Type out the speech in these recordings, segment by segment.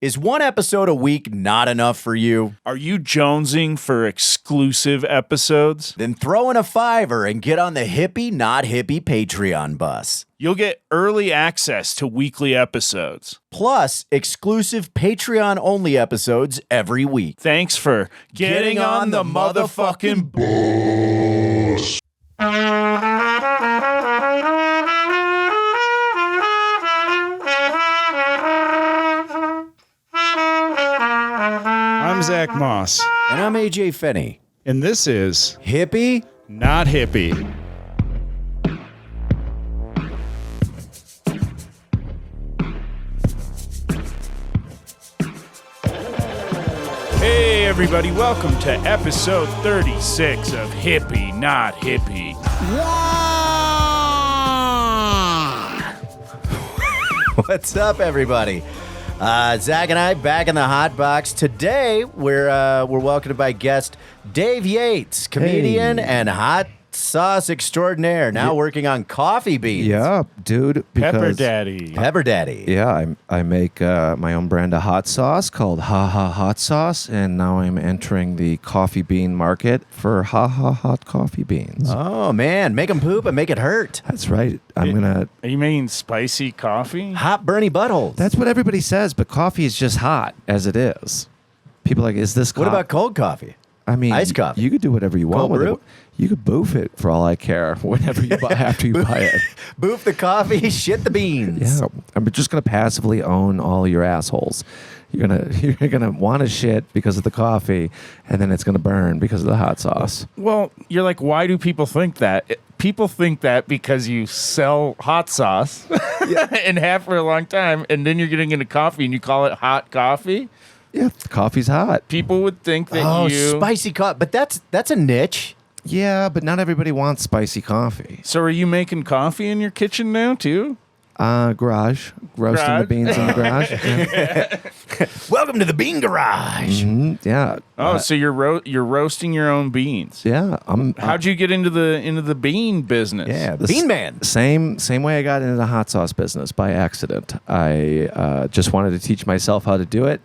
Is one episode a week not enough for you? Are you jonesing for exclusive episodes? Then throw in a $5 and get on the Hippie Not Hippie Patreon bus. You'll get early access to weekly episodes. Plus, exclusive Patreon-only episodes every week. Thanks for getting on the motherfucking bus. I'm Zach Moss. And I'm AJ Finney. And this is Hippie Not Hippie. Hey everybody, welcome to episode 36 of Hippie Not Hippie. What's up, everybody? Zach and I back in the hot box. Today, we're welcomed by guest Dave Yates, comedian and hot sauce extraordinaire, now working on coffee beans. Yeah, dude. Pepper Daddy. Pepper Daddy. Yeah, I make my own brand of hot sauce called Ha Ha Hot Sauce, and now I'm entering the coffee bean market for Ha Ha Hot Coffee Beans. Oh, man. Make them poop and make it hurt. That's right. I'm gonna. Are you making spicy coffee? Hot Bernie buttholes. That's what everybody says, but coffee is just hot as it is. People are like, is this? What about cold coffee? I mean, iced coffee? You could do whatever you want Cold with brew? it. You could boof it for all I care. Whenever you buy, after you buy it. Boof the coffee, shit the beans. Yeah, I'm just gonna passively own all your assholes. You're gonna want to shit because of the coffee, and then it's gonna burn because of the hot sauce. Well, you're like, why do people think that? People think that because you sell hot sauce and have for a long time, and then you're getting into coffee and you call it hot coffee. Yeah, the coffee's hot. People would think that Spicy coffee. But that's a niche. Yeah, but not everybody wants spicy coffee. So are you making coffee in your kitchen now too? Garage. Roasting the beans in the garage. Yeah. Welcome to the Bean Garage. Yeah. Oh, so you're roasting your own beans. Yeah. How'd you get into the bean business? Yeah, the Bean Man. Same way I got into the hot sauce business by accident. I just wanted to teach myself how to do it,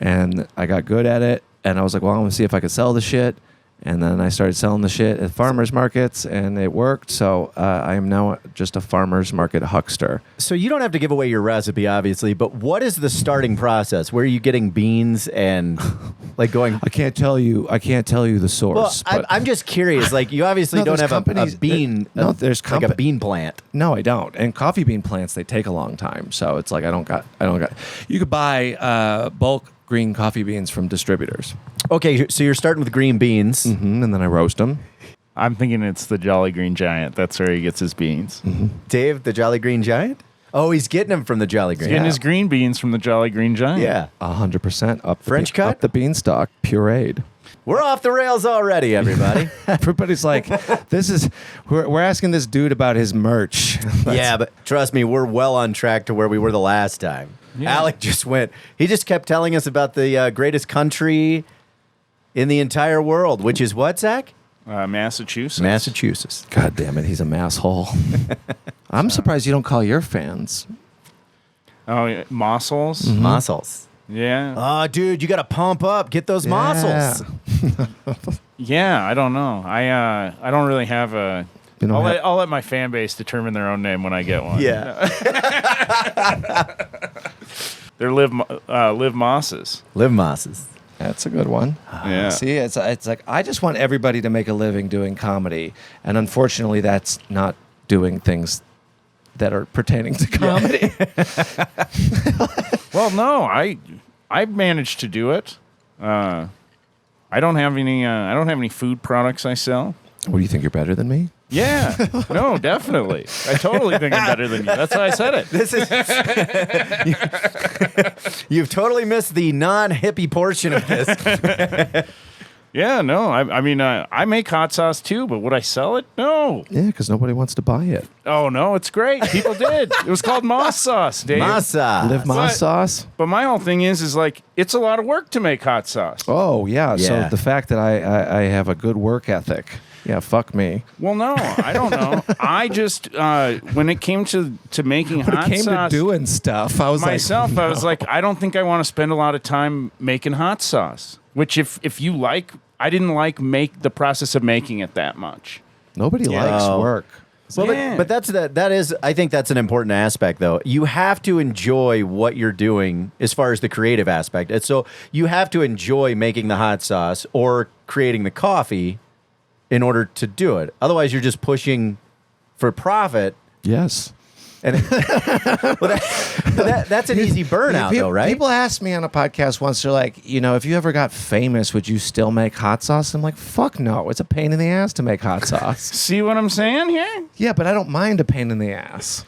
and I got good at it. And I was like, well, I'm going to see if I could sell the shit. And then I started selling the shit at farmers markets, and it worked. So I am now just a farmers market huckster. So you don't have to give away your recipe, obviously, but what is the starting process? Where are you getting beans and like going? I can't tell you the source. Well, I'm just curious. Like you obviously No, don't there's have a bean. there's like a bean plant. No, I don't. And coffee bean plants, they take a long time. So it's like I don't got. You could buy bulk green coffee beans from distributors. Okay, so you're starting with green beans. And then I roast them. I'm thinking it's the Jolly Green Giant. That's where he gets his beans. Dave, the Jolly Green Giant? Oh, he's getting them from the Jolly Green. Getting his green beans from the Jolly Green Giant. Yeah. 100% up. French cut? Up the beanstalk, pureed. We're off the rails already, everybody. Everybody's like, we're asking this dude about his merch. Yeah, but trust me, we're well on track to where we were the last time. Yeah. Alec he just kept telling us about the greatest country in the entire world, which is what, Zach? Massachusetts. Massachusetts. God damn it, he's a masshole. I'm surprised you don't call your fans. Oh, yeah. Mossels? Mussels. Yeah. Oh, dude, you got to pump up. Get those mussels. Yeah, I don't know. I don't really have a... I'll let my fan base determine their own name when I get one. Yeah. They're Liv Mosses. Live mosses. That's a good one. Yeah. See, it's like I just want everybody to make a living doing comedy, and unfortunately, that's not doing things that are pertaining to comedy. Well, no, I've managed to do it. I don't have any food products I sell. What do you think? You're better than me? Yeah. No, definitely. I totally think I'm better than you. That's why I said it. This is you've totally missed the non-hippie portion of this. Yeah, no. I mean, I make hot sauce too, but would I sell it? No. Yeah, because nobody wants to buy it. Oh no, it's great. People did. It was called Moss Sauce, Dave. Masa. Live Moss sauce? But my whole thing is like it's a lot of work to make hot sauce. Oh, yeah. Yeah. So the fact that I have a good work ethic Yeah, fuck me. Well, no, I don't know. I just when it came to making When hot it came sauce to doing stuff, I was myself, like, I was like, I don't think I want to spend a lot of time making hot sauce. Which, if you like, I didn't like the process of making it that much. nobody likes Oh. work. Well, Yeah. but that is, I think that's an important aspect, though. You have to enjoy what you're doing as far as the creative aspect. And so you have to enjoy making the hot sauce or creating the coffee in order to do it. Otherwise, you're just pushing for profit. Yes. And that's an easy burnout, though, right? People asked me on a podcast once, they're like, if you ever got famous, would you still make hot sauce? I'm like, fuck no. It's a pain in the ass to make hot sauce. See what I'm saying here? Yeah, but I don't mind a pain in the ass.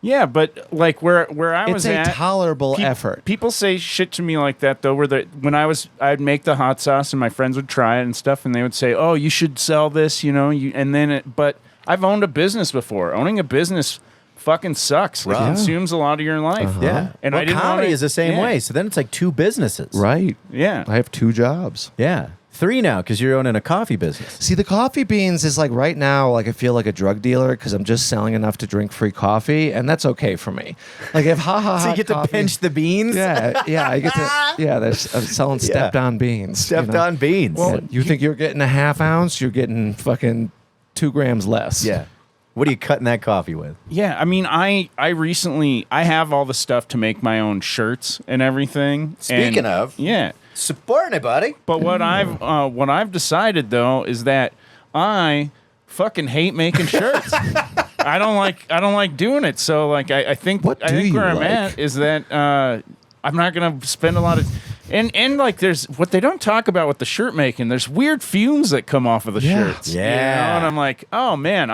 Yeah, but like where I was It's a at, tolerable effort. People say shit to me like that though. When I'd make the hot sauce and my friends would try it and stuff, and they would say, "Oh, you should sell this," But I've owned a business before. Owning a business fucking sucks. It Rough. consumes a lot of your life. Yeah. And well, I didn't comedy wanna- is the same yeah. way. So then it's like two businesses. Right. Yeah. I have 2 jobs. Yeah. 3 now because you're owning a coffee business. See, the coffee beans is like right now, like I feel like a drug dealer because I'm just selling enough to drink free coffee, and that's okay for me. Like if So you get to coffee, pinch the beans? Yeah, I get to. Yeah, I'm selling stepped on beans. Stepped on beans. Well, you think you're getting a half ounce? You're getting fucking 2 grams less. yeah. What are you cutting that coffee with? Yeah, I mean, I recently I have all the stuff to make my own shirts and everything. Speaking of. yeah. Supporting it, buddy. But what I've decided though is that I fucking hate making shirts. I don't like doing it. So like I think What do you where I'm like? at is that I'm not gonna spend a lot of and like there's what they don't talk about with the shirt making. There's weird fumes that come off of the Yeah. shirts. Yeah. And I'm like, oh man,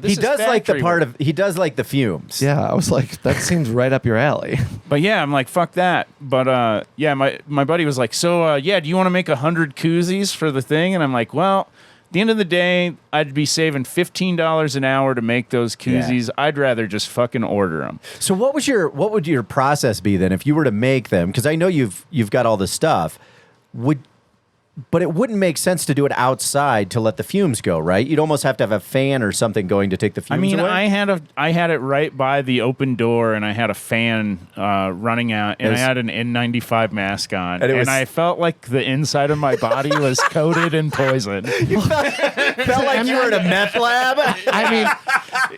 He does like the fumes. Yeah, I was like, that seems right up your alley. But yeah, I'm like, fuck that. But yeah, my buddy was like, so yeah, do you want to make 100 koozies for the thing? And I'm like, well, at the end of the day, I'd be saving $15 an hour to make those koozies. I'd rather just fucking order them. So what would your process be then if you were to make them? Because I know you've got all this stuff. But it wouldn't make sense to do it outside to let the fumes go, right? You'd almost have to have a fan or something going to take the fumes away. I had it right by the open door, and I had a fan running out, and I had an N95 mask on, and I felt like the inside of my body was coated in poison. Felt like you were in a meth lab. I mean,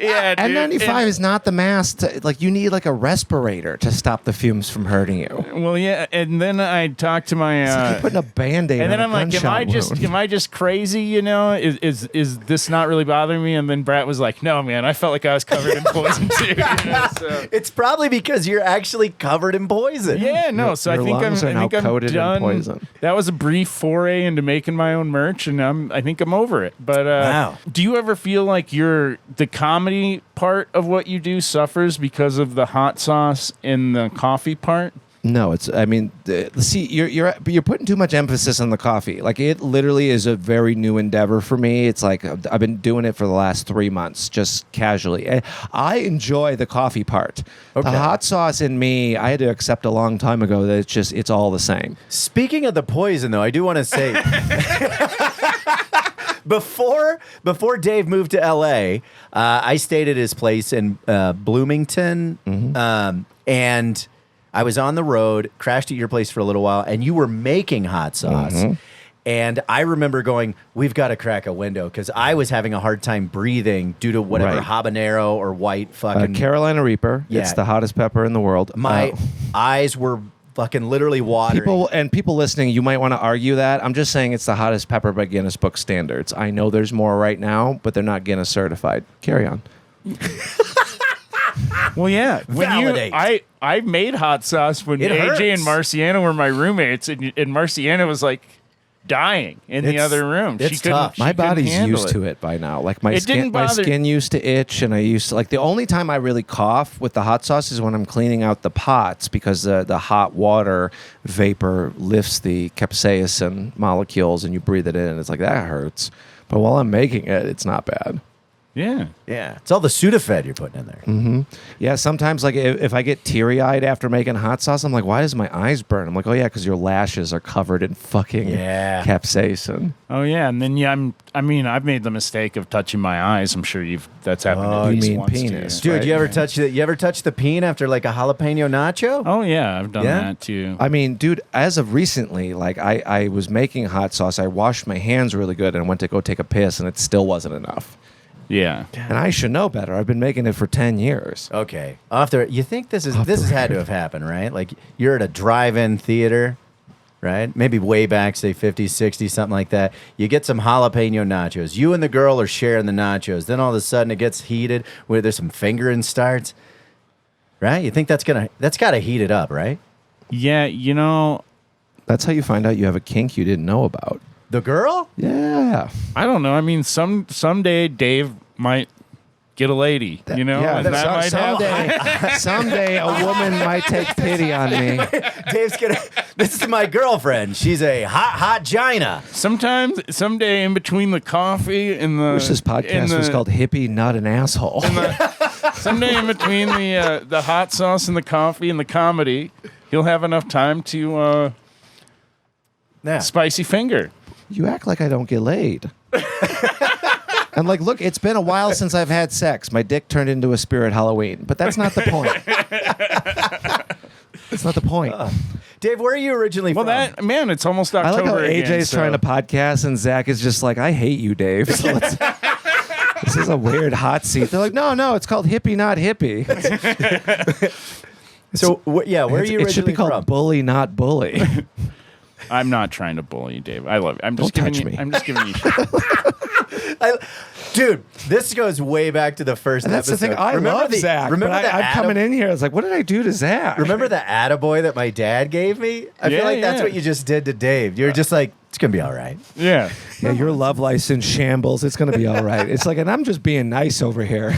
Yeah, dude. N95 is not the mask. Like you need like a respirator to stop the fumes from hurting you. Well, yeah, and then I talked to my. It's like you're putting a Band-Aid And then on I'm a like, gunshot wound. am I just crazy? You know, is this not really bothering me? And then Brat was like, no, man, I felt like I was covered in poison too. You know, so. It's probably because you're actually covered in poison. Yeah, no. So Your I think lungs are now I'm coated in done. poison. That was a brief foray into making my own merch, and I think I'm over it. But Wow. do you ever feel like the comedy part of what you do suffers because of the hot sauce and the coffee part? No, it's. I mean, see, you're putting too much emphasis on the coffee. Like it literally is a very new endeavor for me. It's like I've been doing it for the last 3 months, just casually. I enjoy the coffee part. Okay. The hot sauce in me, I had to accept a long time ago that it's all the same. Speaking of the poison, though, I do want to say before Dave moved to L.A., I stayed at his place in Bloomington, and I was on the road, crashed at your place for a little while, and you were making hot sauce. And I remember going, we've got to crack a window because I was having a hard time breathing due to whatever Right. habanero or white fucking. Carolina Reaper. Yeah. It's the hottest pepper in the world. My eyes were fucking literally watering. People listening, you might want to argue that. I'm just saying it's the hottest pepper by Guinness Book standards. I know there's more right now, but they're not Guinness certified. Carry on. Well, yeah. Validate. I made hot sauce when It AJ hurts. and Marciana were my roommates, and Marciana was like dying in the It's- other room. it's tough. My body's used to it by now. Like my It didn't skin, my bother- skin used to itch, and I used to like the only time I really cough with the hot sauce is when I'm cleaning out the pots because the hot water vapor lifts the capsaicin molecules, and you breathe it in, and it's like that hurts. But while I'm making it, it's not bad. Yeah. Yeah, it's all the Sudafed you're putting in there. Yeah, sometimes like if I get teary-eyed after making hot sauce, I'm like, why does my eyes burn? I'm like, oh yeah, because your lashes are covered in fucking capsaicin. Oh yeah, and then I've made the mistake of touching my eyes. I'm sure that's happened at you least mean once penis. to you. Dude, you ever touch the? You ever touch the peen after like a jalapeno nacho? Oh yeah, I've done Yeah? that too. I mean, dude, as of recently, like I was making hot sauce, I washed my hands really good and went to go take a piss, and it still wasn't enough. Yeah. And I should know better. I've been making it for 10 years. Okay. You think this has had to have happened, right? Like you're at a drive-in theater, right? Maybe way back, say 50s, 60s, something like that. You get some jalapeno nachos. You and the girl are sharing the nachos. Then all of a sudden it gets heated where there's some fingering starts, right? You think that's got to heat it up, right? Yeah, That's how you find out you have a kink you didn't know about. The girl? Yeah. I don't know. I mean, someday Dave might get a lady, and that might happen. Someday a woman might take pity on me. Dave's this is my girlfriend. She's a hot gina. Someday in between the coffee and the... Wish this podcast was called Hippie, Not an Asshole. Someday in between the hot sauce and the coffee and the comedy, he'll have enough time to spicy finger. You act like I don't get laid. I'm like, look, it's been a while since I've had sex. My dick turned into a spirit Halloween. But that's not the point. That's not the point. Dave, where are you originally from? Well, it's almost I October like how again, AJ's trying to podcast and Zach is just like, I hate you, Dave. So this is a weird hot seat. They're like, no, it's called Hippie, not Hippie. So, where are you originally It should be called from? Bully, not Bully. I'm not trying to bully you, Dave. I love you. I'm just Don't giving touch you. me. I'm just giving you shit. Dude, this goes way back to the first And that's episode. the thing. I love Zach. Remember but I'm coming in here. I was like, what did I do to Zach? Remember the attaboy that my dad gave me? I feel like that's what you just did to Dave. You're just like, it's going to be all right. Yeah. Yeah, your love license shambles. It's going to be all right. It's like, and I'm just being nice over here.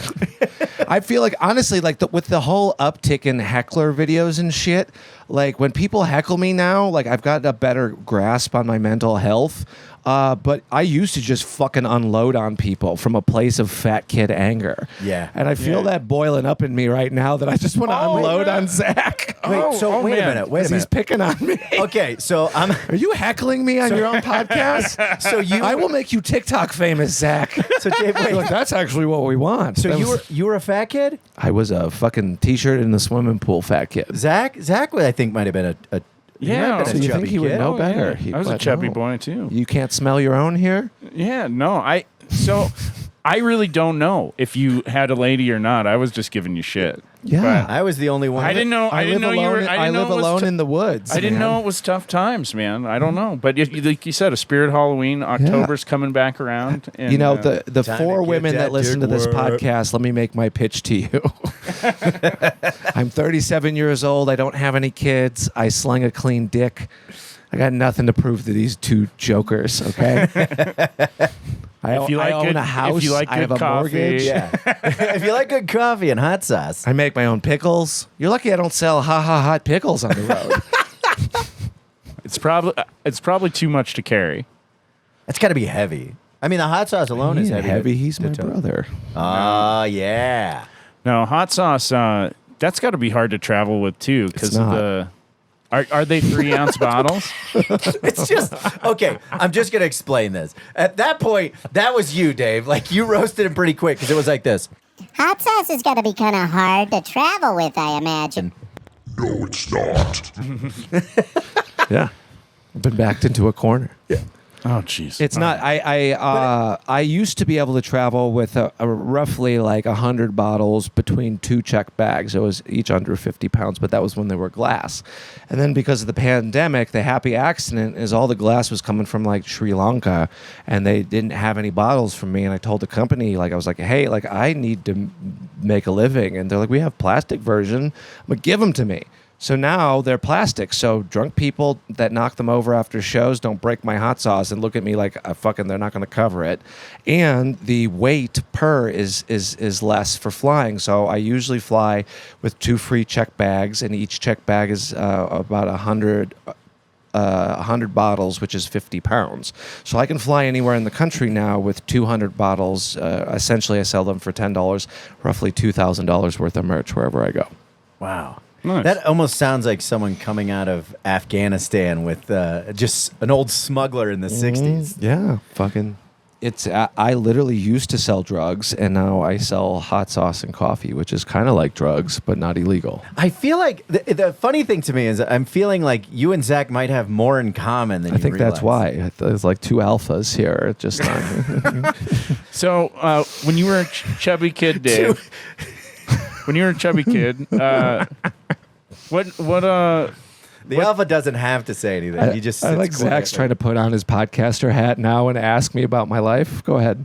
I feel like, honestly, like with the whole uptick in heckler videos and shit, like when people heckle me now, like I've got a better grasp on my mental health. But I used to just fucking unload on people from a place of fat kid anger. Yeah. And I feel that boiling up in me right now that I just want to unload on Zach. Wait a minute. Wait a minute. He's picking on me. Okay, so Are you heckling me on your own podcast? I will make you TikTok famous, Zach. So Dave, wait. Like, that's actually what we want. So you were a fat kid? I was a fucking t-shirt in the swimming pool fat kid. Zach, I think might have been a Yeah. So you think he would know better? I was a chubby boy too. You can't smell your own here? Yeah. No. I really don't know if you had a lady or not. I was just giving you shit. Yeah. I was the only one. I didn't know. I didn't know you were. I live alone in the woods. I didn't know it was tough times, man. I don't know, but like you said, a spirit Halloween. October's coming back around. And, You know, the Time four to get women that that listen to dick this work. podcast, let me make my pitch to you. I'm 37 years old. I don't have any kids. I sling a clean dick. I got nothing to prove to these two jokers, okay? I own a house. if you like I have good a coffee, mortgage. Yeah. If you like good coffee and hot sauce. I make my own pickles. You're lucky I don't sell hot pickles on the road. it's probably too much to carry. It's got to be heavy. I mean, the hot sauce alone is heavy. He's my brother. Oh, yeah. No, hot sauce. That's got to be hard to travel with too, because of not. the. Are they 3-ounce bottles? It's just, okay, I'm just going to explain this. At that point, that was you, Dave. Like, you roasted him pretty quick because it was like this. Hot sauce is going to be kind of hard to travel with, I imagine. No, it's not. Yeah. I've been backed into a corner. Yeah. Oh, jeez. It's not. I used to be able to travel with a roughly like 100 bottles between two check bags. It was each under 50 pounds, but that was when they were glass. And then because of the pandemic, the happy accident is all the glass was coming from like Sri Lanka, and they didn't have any bottles from me. And I told the company, like, I was like, hey, like I need to make a living, and they're like, we have plastic version, but give them to me. So now they're plastic. So drunk people that knock them over after shows don't break my hot sauce and look at me like they're not going to cover it. And the weight per is less for flying. So I usually fly with 2 free check bags, and each check bag is about 100 100 bottles, which is 50 pounds. So I can fly anywhere in the country now with 200 bottles. Essentially, I sell them for $10, roughly $2,000 worth of merch wherever I go. Wow. Nice. That almost sounds like someone coming out of Afghanistan with just an old smuggler in the 60s. Yeah, fucking. It's I literally used to sell drugs, and now I sell hot sauce and coffee, which is kind of like drugs, but not illegal. I feel like the funny thing to me is I'm feeling like you and Zach might have more in common than I think that's realize. why. There's like two alphas here. Just not. So when you were a chubby kid, Dave, when you were a chubby kid, The alpha doesn't have to say anything. He just I sits like Zach's quietly. trying to put on his podcaster hat now and ask me about my life. Go ahead.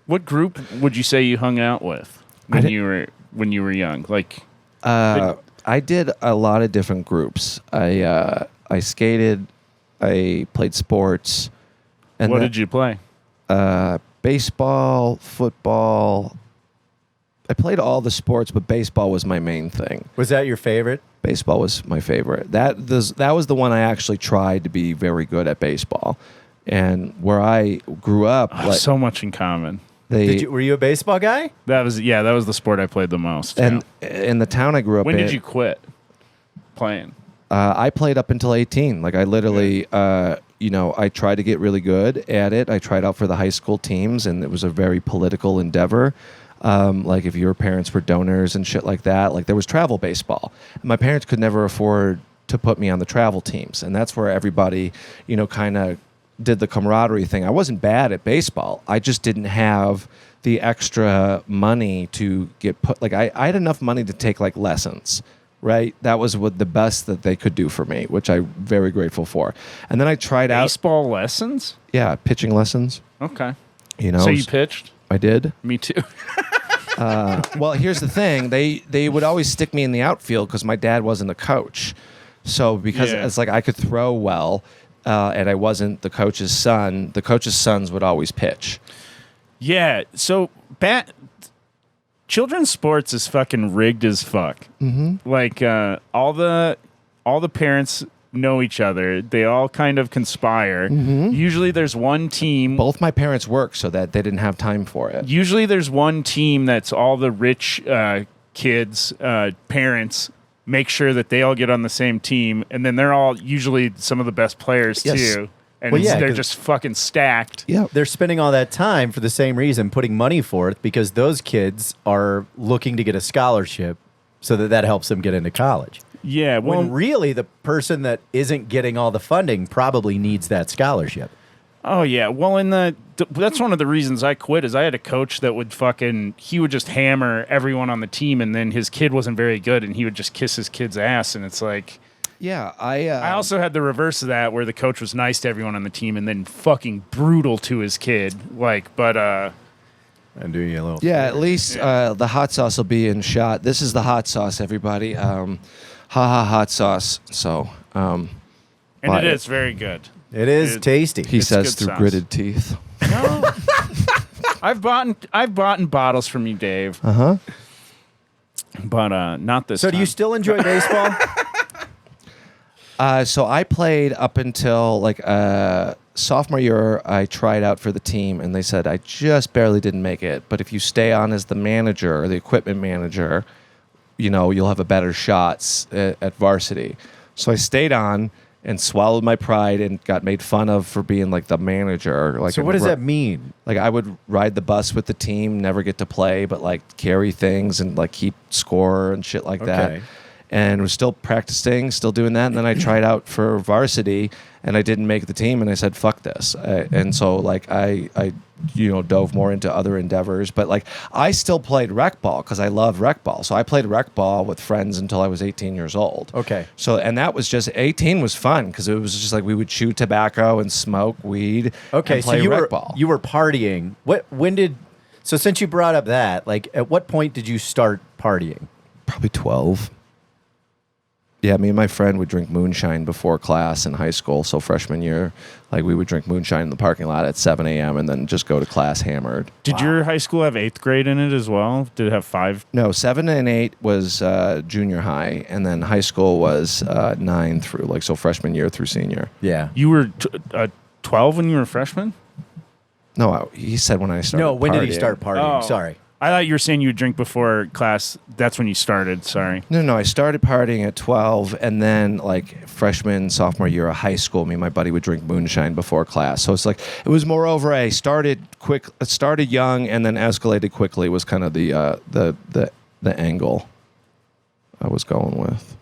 what group would you say you hung out with when you were young? Like, I did a lot of different groups. I skated. I played sports. And what did you play? Baseball, football. I played all the sports, but baseball was my main thing. Was that your favorite? Baseball was my favorite. That was the one I actually tried to be very good at baseball. And where I grew up, So much in common. Were you a baseball guy? That was the sport I played the most. and yeah. in the town I grew up When in. did you quit playing? I played up until 18. Like I literally, I tried to get really good at it. I tried out for the high school teams, and it was a very political endeavor. Like if your parents were donors and shit like that, like there was travel baseball. My parents could never afford to put me on the travel teams, and that's where everybody, kind of did the camaraderie thing. I wasn't bad at baseball. I just didn't have the extra money to get put. Like I had enough money to take like lessons. Right, that was what the best that they could do for me, which I'm very grateful for. And then I tried out Baseball lessons? Yeah, pitching lessons. Okay. So you pitched? I did. Me too. Well, here's the thing: they would always stick me in the outfield because my dad wasn't a coach. So because it's like I could throw well, and I wasn't the coach's son, the coach's sons would always pitch. Yeah. So children's sports is fucking rigged as fuck. Mm-hmm. Like all the parents know each other. They all kind of conspire. Mm-hmm. Usually there's one team. Both my parents worked so that they didn't have time for it. Usually there's one team that's all the rich kids, parents make sure that they all get on the same team, and then they're all usually some of the best players too. And they're just fucking stacked. Yeah, They're spending all that time for the same reason, putting money forth, because those kids are looking to get a scholarship so that helps them get into college. Yeah. When really the person that isn't getting all the funding probably needs that scholarship. Oh, yeah. Well, that's one of the reasons I quit is I had a coach that he would just hammer everyone on the team, and then his kid wasn't very good, and he would just kiss his kid's ass, and it's like... Yeah, I also had the reverse of that, where the coach was nice to everyone on the team and then fucking brutal to his kid. And do you a little? Yeah, at least the hot sauce will be in shot. This is the hot sauce, everybody. Hot sauce. So, and it is very good. It is tasty. He says good through sauce. gritted teeth. No, I've bought bottles from you, Dave. But not this. So, time. do you still enjoy baseball? So I played up until sophomore year. I tried out for the team, and they said I just barely didn't make it. But if you stay on as the manager or the equipment manager, you'll have a better shot at varsity. So I stayed on and swallowed my pride and got made fun of for being like the manager. So what does that mean? Like I would ride the bus with the team, never get to play, but like carry things and like keep score and shit like that. And was still practicing, still doing that. And then I tried out for varsity, and I didn't make the team. And I said, "Fuck this!" And so like I dove more into other endeavors. But like I still played rec ball because I love rec ball. So I played rec ball with friends until I was 18 years old. Okay. So and that was just 18 was fun because it was just like we would chew tobacco and smoke weed. Okay, and so play you rec were ball. you were partying. So since you brought up that, like, at what point did you start partying? Probably 12. Yeah, me and my friend would drink moonshine before class in high school. So freshman year, like we would drink moonshine in the parking lot at 7 a.m. and then just go to class hammered. Did your high school have 8th grade in it as well? Did it have 5? No, 7 and 8 was junior high, and then high school was 9 through, like, so freshman year through senior. Yeah. You were 12 when you were a freshman? No, he said when I started. No, when did he partying. start partying? Oh. Sorry. I thought you were saying you would drink before class. That's when you started. Sorry. No, I started partying at 12, and then like freshman, sophomore year of high school, me and my buddy would drink moonshine before class. So it's like it was moreover I started young and then escalated quickly was kind of the angle I was going with.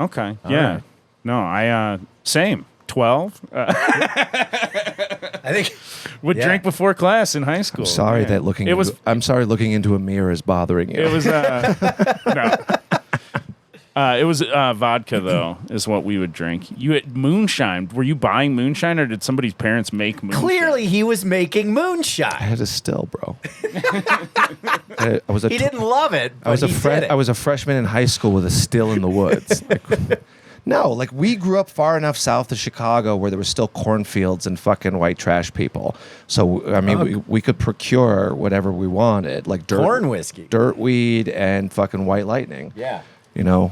Okay. All yeah. right. No, I same. 12. I think Would Yeah. drink before class in high school. I'm sorry Yeah. that I'm sorry looking into a mirror is bothering you. It was no. It was vodka though, is what we would drink. You had moonshine. Were you buying moonshine, or did somebody's parents make moonshine? clearly he was making I moonshine. had a still, bro. I was a He didn't love it, but I was a he did it. I was a freshman in high school with a still in the woods. No, like we grew up far enough south of Chicago where there was still cornfields and fucking white trash people. So I mean, we could procure whatever we wanted, like Corn whiskey. dirt weed, and fucking white lightning. Yeah. You know,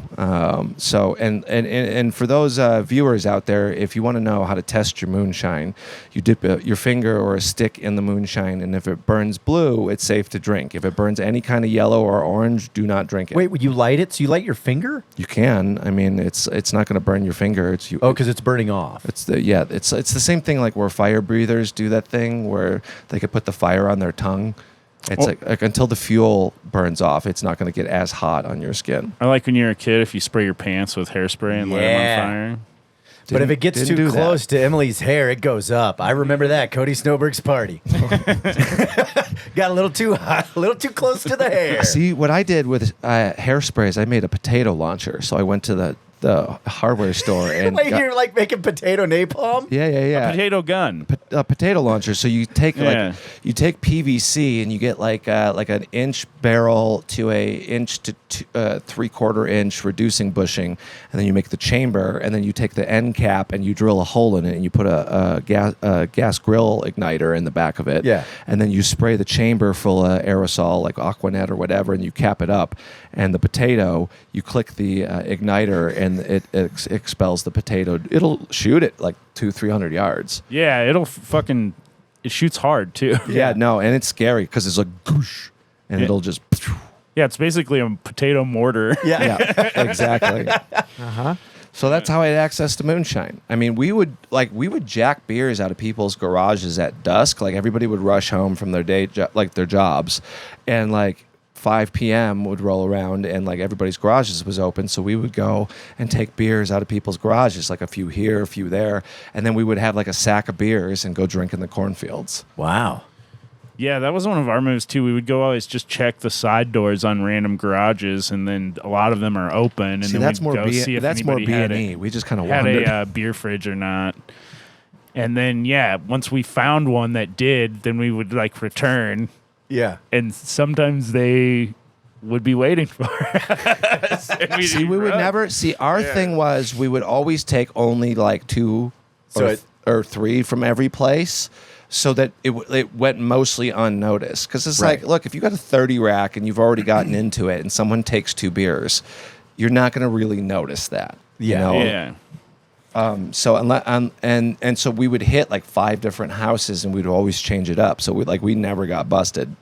so and for those viewers out there, if you want to know how to test your moonshine, you dip your finger or a stick in the moonshine, and if it burns blue, it's safe to drink. If it burns any kind of yellow or orange, do not drink it. Wait, would you light it? So you light your finger? You can. I mean, it's not going to burn your finger. It's you. Oh, because it's burning off. It's the same thing like where fire breathers do that thing where they could put the fire on their tongue. It's like until the fuel burns off, it's not going to get as hot on your skin. I like when you're a kid, if you spray your pants with hairspray and light them Yeah. on fire. But if it gets Didn't too do that. close to Emily's hair, it goes up. I remember that. Cody Snowberg's party. Got a little too hot, a little too close to the hair. See, what I did with hairspray is I made a potato launcher. So I went to the hardware store and Like you're like making potato napalm? yeah. Potato gun. A potato launcher. So you take Yeah. you take PVC and you get like an inch barrel to a inch to 3/4 inch reducing bushing, and then you make the chamber, and then you take the end cap and you drill a hole in it, and you put a gas grill igniter in the back of it. Yeah. And then you spray the chamber full of aerosol like Aquanet or whatever, and you cap it up. And the potato, you click the igniter, and it expels the potato. It'll shoot it like 200-300 yards. Yeah, it shoots hard too. Yeah, no, and it's scary because it's like goosh, and Yeah. it'll just. Yeah, it's basically a potato mortar. Yeah. Yeah, exactly. So that's how I had access to moonshine. I mean, we would jack beers out of people's garages at dusk. Like everybody would rush home from their their jobs, and like 5 p.m. would roll around and like everybody's garages was open. So we would go and take beers out of people's garages, like a few here, a few there. And then we would have like a sack of beers and go drink in the cornfields. Wow. Yeah, that was one of our moves too. We would go always just check the side doors on random garages, and then a lot of them are open. And See, then that's we'd more go see if that's more anybody had B&E. We just kind of had wandered. a beer fridge or not. And then once we found one that did, then we would like return. Yeah. And sometimes they would be waiting for us. And we'd See, we would run. never see. Our thing was we would always take only like 2 or 3 from every place, so that it went mostly unnoticed. Because it's Right. like, look, if you got a 30 rack and you've already gotten into it, and someone takes 2 beers, you're not going to really notice that. Yeah. You know? Yeah. So and so we would hit like 5 different houses, and we'd always change it up. So we never got busted.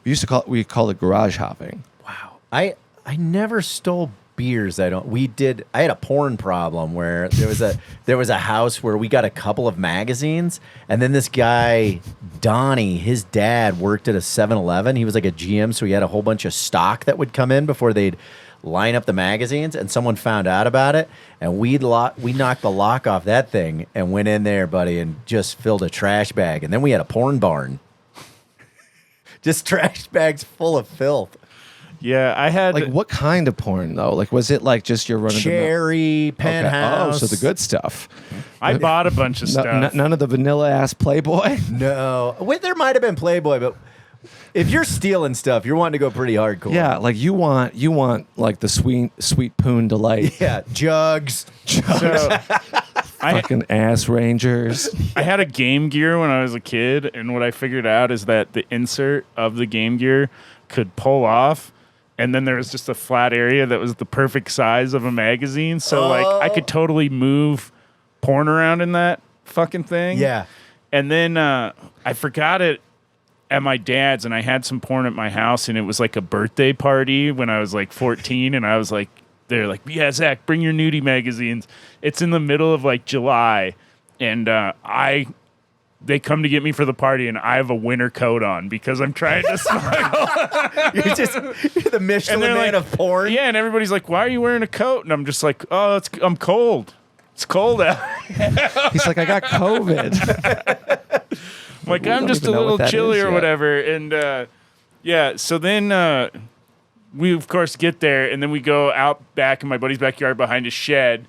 We call it garage hopping. Wow. I never stole beers. I had a porn problem where there was a house where we got a couple of magazines, and then this guy Donnie, his dad worked at a 7-Eleven. He was like a GM, so he had a whole bunch of stock that would come in before they'd line up the magazines, and someone found out about it, and we knocked the lock off that thing and went in there, buddy, and just filled a trash bag, and then we had a porn barn. Just trash bags full of filth. Yeah, I had Like what kind of porn though? Like was it like just your running Cherry, Penthouse. Oh, so the good stuff. I bought a bunch of stuff. None of the vanilla ass Playboy. No. Wait, there might have been Playboy, but If you're stealing stuff, you're wanting to go pretty hardcore. Yeah, like you want like the sweet poon delight. Yeah, jugs. So Fucking ass rangers. I had a Game Gear when I was a kid, and what I figured out is that the insert of the Game Gear could pull off, and then there was just a flat area that was the perfect size of a magazine. So like I could totally move porn around in that fucking thing. Yeah. And then I forgot it at my dad's, and I had some porn at my house, and it was like a birthday party when I was like 14, and I was like, they're like, yeah, Zach, bring your nudie magazines. It's in the middle of like July, and they come to get me for the party, and I have a winter coat on because I'm trying to smuggle. You're the Michelin man like, of porn. Yeah, and everybody's like, why are you wearing a coat? And I'm just like, oh, I'm cold. It's cold out. He's like, I got COVID. I'm like, We I'm don't just a even know little what that chilly is or yet. whatever. And yeah, so then we, of course, get there, and then we go out back in my buddy's backyard behind his shed,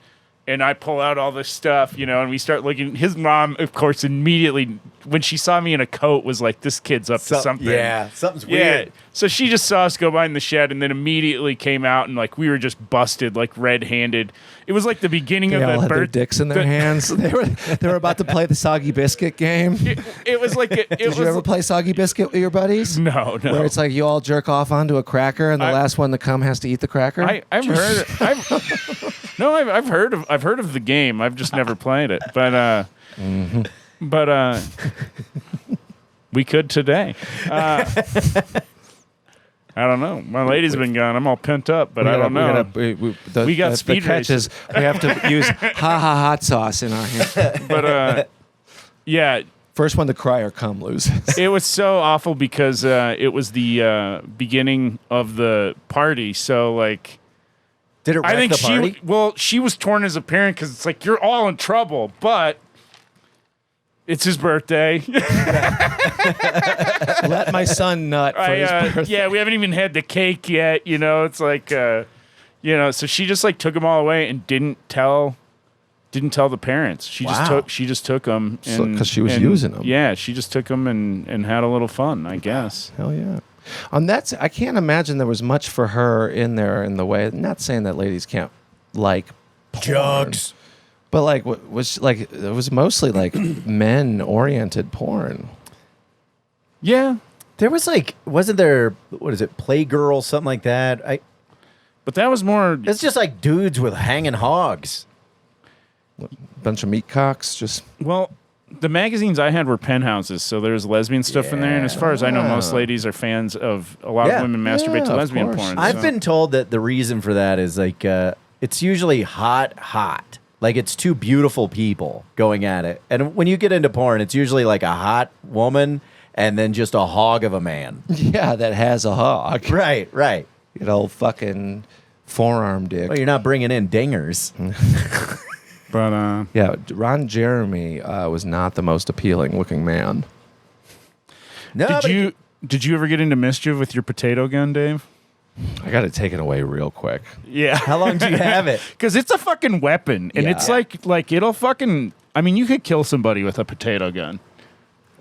and I pull out all this stuff, you know, and we start looking. His mom, of course, immediately, when she saw me in a coat, was like, this kid's up to something. Yeah, something's Yeah. weird. So she just saw us go behind the shed, and then immediately came out, and like we were just busted, like red-handed. It was like the beginning They of all the had their birth. dicks in their hands. They were about to play the soggy biscuit game. It was like it Did was. you ever play soggy biscuit with your buddies? No. Where it's like you all jerk off onto a cracker, and the last one to come has to eat the cracker. I've heard of the game. I've just never played it. But we could today. I don't know. My lady's been gone. I'm all pent up, but I don't know. We got speed the catch is we have to use hot sauce in our hand. But yeah, First one to cry or come loses. it was so awful because it was the beginning of the party. So like, Did it wreck I think the party? she was torn as a parent because it's like you're all in trouble, but it's his birthday. Let my son nut for his birthday. Yeah, we haven't even had the cake yet. You know, it's like, so she just like took them all away and didn't tell the parents. She just took them Because she was using them. Yeah, she just took them and had a little fun, I guess. Hell yeah. On that, I can't imagine there was much for her in there in the way. Not saying that ladies can't like porn, Jugs. but like was like it was mostly like men-oriented porn. Yeah, There was like, wasn't there, what is it, Playgirl, something like that? but that was more. It's just like dudes with hanging hogs. Bunch of meat cocks, just Well, the magazines I had were penthouses, so there's lesbian stuff in there. And as far as I know, most ladies are fans of a lot Yeah. of women masturbate Yeah, to of lesbian course. porn. I've so. been told that the reason for that is like, it's usually hot. Like it's two beautiful people going at it. And when you get into porn, it's usually like a hot woman and then just a hog of a man. yeah, that has a hog. Right. You know, fucking forearm dick. Well, you're not bringing in dingers. But Yeah, Ron Jeremy was not the most appealing looking man. No, but did you ever get into mischief with your potato gun, Dave? I got to take it away real quick. Yeah. how long do you have it? Because it's a fucking weapon, and Yeah. it's like it'll fucking. I mean, you could kill somebody with a potato gun.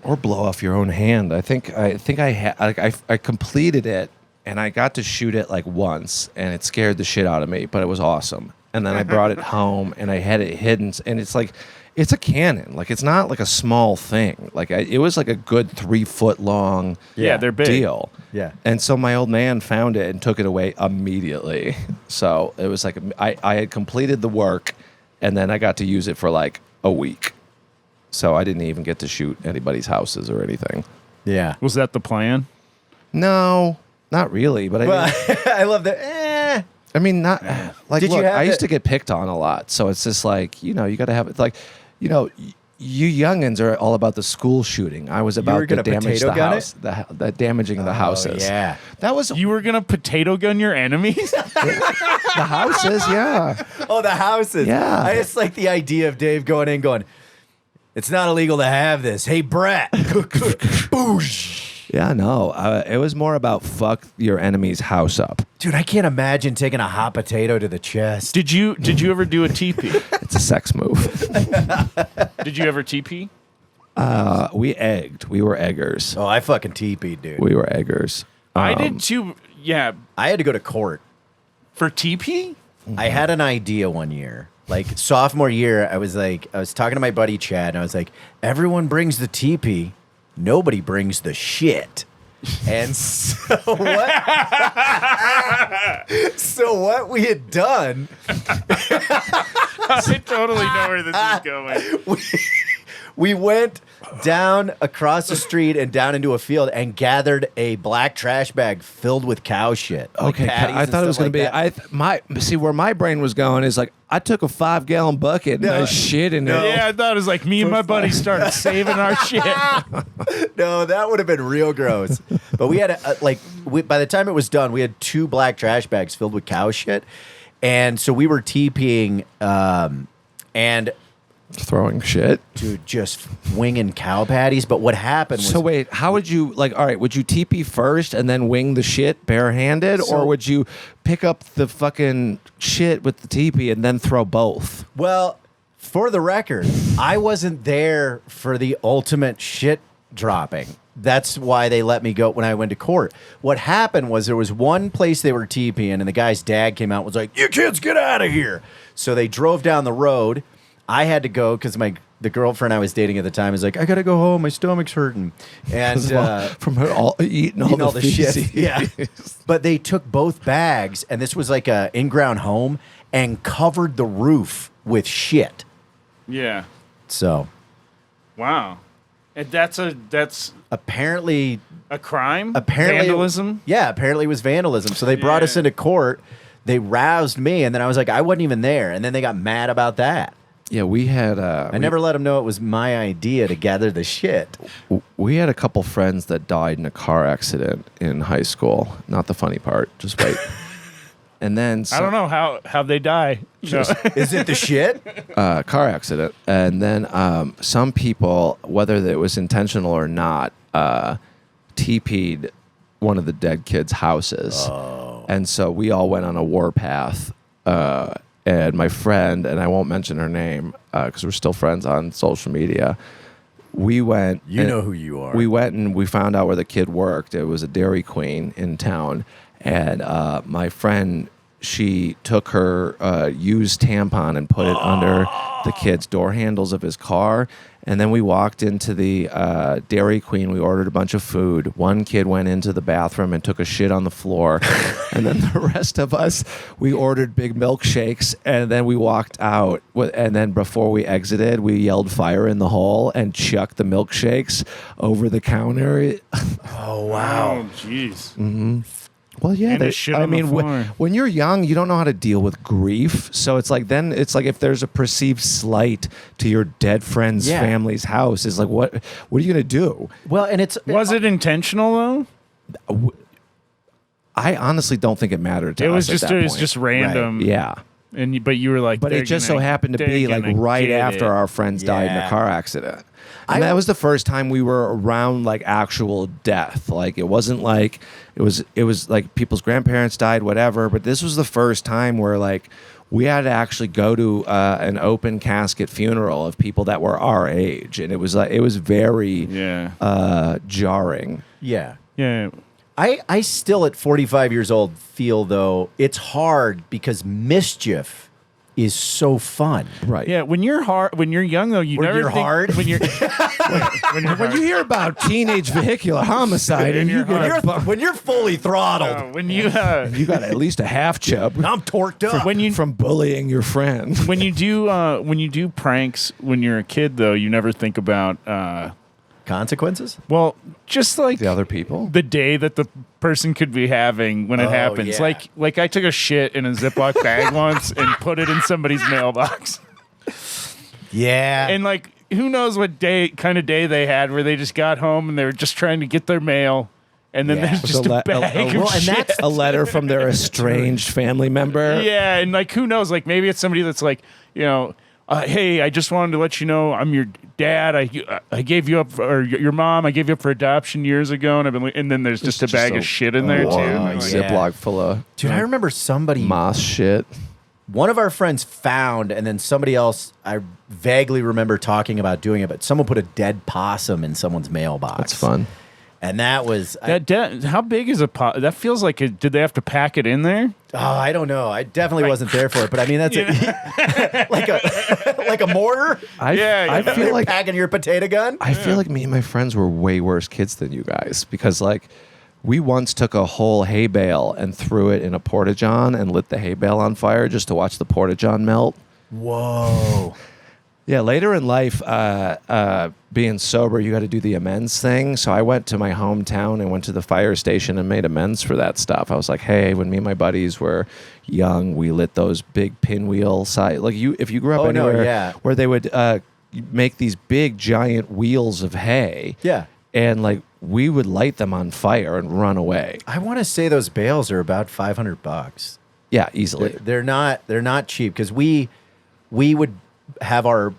Or blow off your own hand. I think I completed it, and I got to shoot it like once, and it scared the shit out of me, but it was awesome. And then I brought it home, and I had it hidden, and it's like, it's a cannon. Like, it's not like a small thing. Like, it was like a good 3 foot long Yeah, they're big. deal. Yeah. And so my old man found it and took it away immediately. So it was like, I had completed the work, and then I got to use it for like a week. So I didn't even get to shoot anybody's houses or anything. Yeah. Was that the plan? No, not really. But Well, I love that. I mean, not like. Did you Look, have I used the- to get picked on a lot, so it's just like you got to have it. Like, you youngins are all about the school shooting. I was were about to gonna damage potato the gun house, the damaging the houses. yeah. that was You were gonna potato gun your enemies? the houses. Yeah, Oh, the houses. Yeah. I just like the idea of Dave going in going, it's not illegal to have this. Hey, Brett. Boosh. yeah. No, it was more about fuck your enemy's house up. Dude, I can't imagine taking a hot potato to the chest. Did you ever do a TP? It's a sex move. Did you ever TP? We egged. We were eggers. Oh, I fucking teepeed, dude. We were eggers. I did too. Yeah, I had to go to court. for TP. I had an idea one year. Like sophomore year, I was talking to my buddy Chad, and I was like, everyone brings the teepee, nobody brings the shit. And so what? So what we had done, I totally know where this is going. we went down across the street and down into a field and gathered a black trash bag filled with cow shit. like Okay, patties I and thought it was stuff going to like be. that. See where my brain was going is like I took a 5-gallon bucket and I shit in it. Yeah, I thought it was like me and my buddy started saving our shit. No, that would have been real gross. But we had by the time it was done, we had 2 black trash bags filled with cow shit, and so we were TPing and Throwing shit. dude, just winging cow patties. But what happened was, So wait, how would you like? All right, would you TP first and then wing the shit barehanded, So- or would you pick up the fucking shit with the TP and then throw both? well, for the record, I wasn't there for the ultimate shit dropping. That's why they let me go when I went to court. What happened was there was one place they were TPing, and the guy's dad came out and was like, "You kids get out of here!" So they drove down the road. I had to go because the girlfriend I was dating at the time was like, "I gotta go home. My stomach's hurting," and From her eating all the shit. feces. Yeah, but they took both bags, and this was like a in-ground home, and covered the roof with shit. Yeah. So Wow. And that's apparently a crime? vandalism. Yeah, apparently it was vandalism. So they brought us Yeah. into court. They roused me, and then I was like, I wasn't even there, and then they got mad about that. Yeah, we had. I never let them know it was my idea to gather the shit. We had a couple friends that died in a car accident in high school. Not the funny part. Just wait. And then I don't know how they die. No. Is it the shit? car accident, and then some people, whether it was intentional or not, TP'd one of the dead kids' houses, and so we all went on a warpath. And my friend, and I won't mention her name because we're still friends on social media. We went. You and know who you are. We went and we found out where the kid worked. It was a Dairy Queen in town, and my friend, she took her used tampon and put it under the kid's door handles of his car. And then we walked into the Dairy Queen. We ordered a bunch of food. One kid went into the bathroom and took a shit on the floor. And then the rest of us, we ordered big milkshakes. And then we walked out. And then before we exited, we yelled fire in the hole and chucked the milkshakes over the counter. Oh, wow. Oh, jeez. Well, yeah. And a shit on the floor. When you're young, you don't know how to deal with grief. So it's like if there's a perceived slight to your dead friend's family's house, it's like what are you gonna do? Well, and Was it intentional though? I honestly don't think it mattered to It was us at that point. just random. Yeah. But you were like, But it just so happened to be like right after our friends died in a Yeah. car accident. And that was the first time we were around like actual death. Like it wasn't like it was like people's grandparents died, whatever. But this was the first time where like we had to actually go to an open casket funeral of people that were our age, and it was very jarring. Yeah. Yeah. I still, at 45 years old, feel, though, it's hard because mischief is so fun. Right. Yeah, when you're young though, you When never you're think hard? when you're When you hear about teenage vehicular homicide and you get When you're fully throttled, when you you got at least a half chub I'm torqued up. when you from bullying your friend. when you do pranks when you're a kid though, you never think about Consequences? well, just like The other people. the day that the person could be having when it happens. yeah. Like I took a shit in a Ziploc bag once and put it in somebody's mailbox. Yeah. And like who knows what kind of day they had where they just got home and they were just trying to get their mail and then Yeah. there's just a bag of well, and shit. that's a letter from their estranged family member. Yeah, and like who knows? Like maybe it's somebody that's like, hey, I just wanted to let you know I'm your dad. I gave you up, or your mom. I gave you up for adoption years ago, and and then there's just a bag of shit in there too. yeah. Ziploc full of Dude, I remember somebody. moss shit. one of our friends found, and then somebody else, I vaguely remember talking about doing it, but someone put a dead possum in someone's mailbox. That's fun. And that was How big is a pot? That feels like did they have to pack it in there? oh, I don't know. I definitely wasn't there for it, but I mean that's like a mortar. I feel like packing your potato gun. I feel like me and my friends were way worse kids than you guys because like we once took a whole hay bale and threw it in a porta-john and lit the hay bale on fire just to watch the porta-john melt. Whoa. Yeah, later in life, being sober, you got to do the amends thing. So I went to my hometown and went to the fire station and made amends for that stuff. I was like, hey, when me and my buddies were young, we lit those big pinwheel side. Like if you grew up anywhere where they would make these big giant wheels of hay. Yeah. And like we would light them on fire and run away. I want to say those bales are about $500. Yeah, easily. They're not cheap because we would have our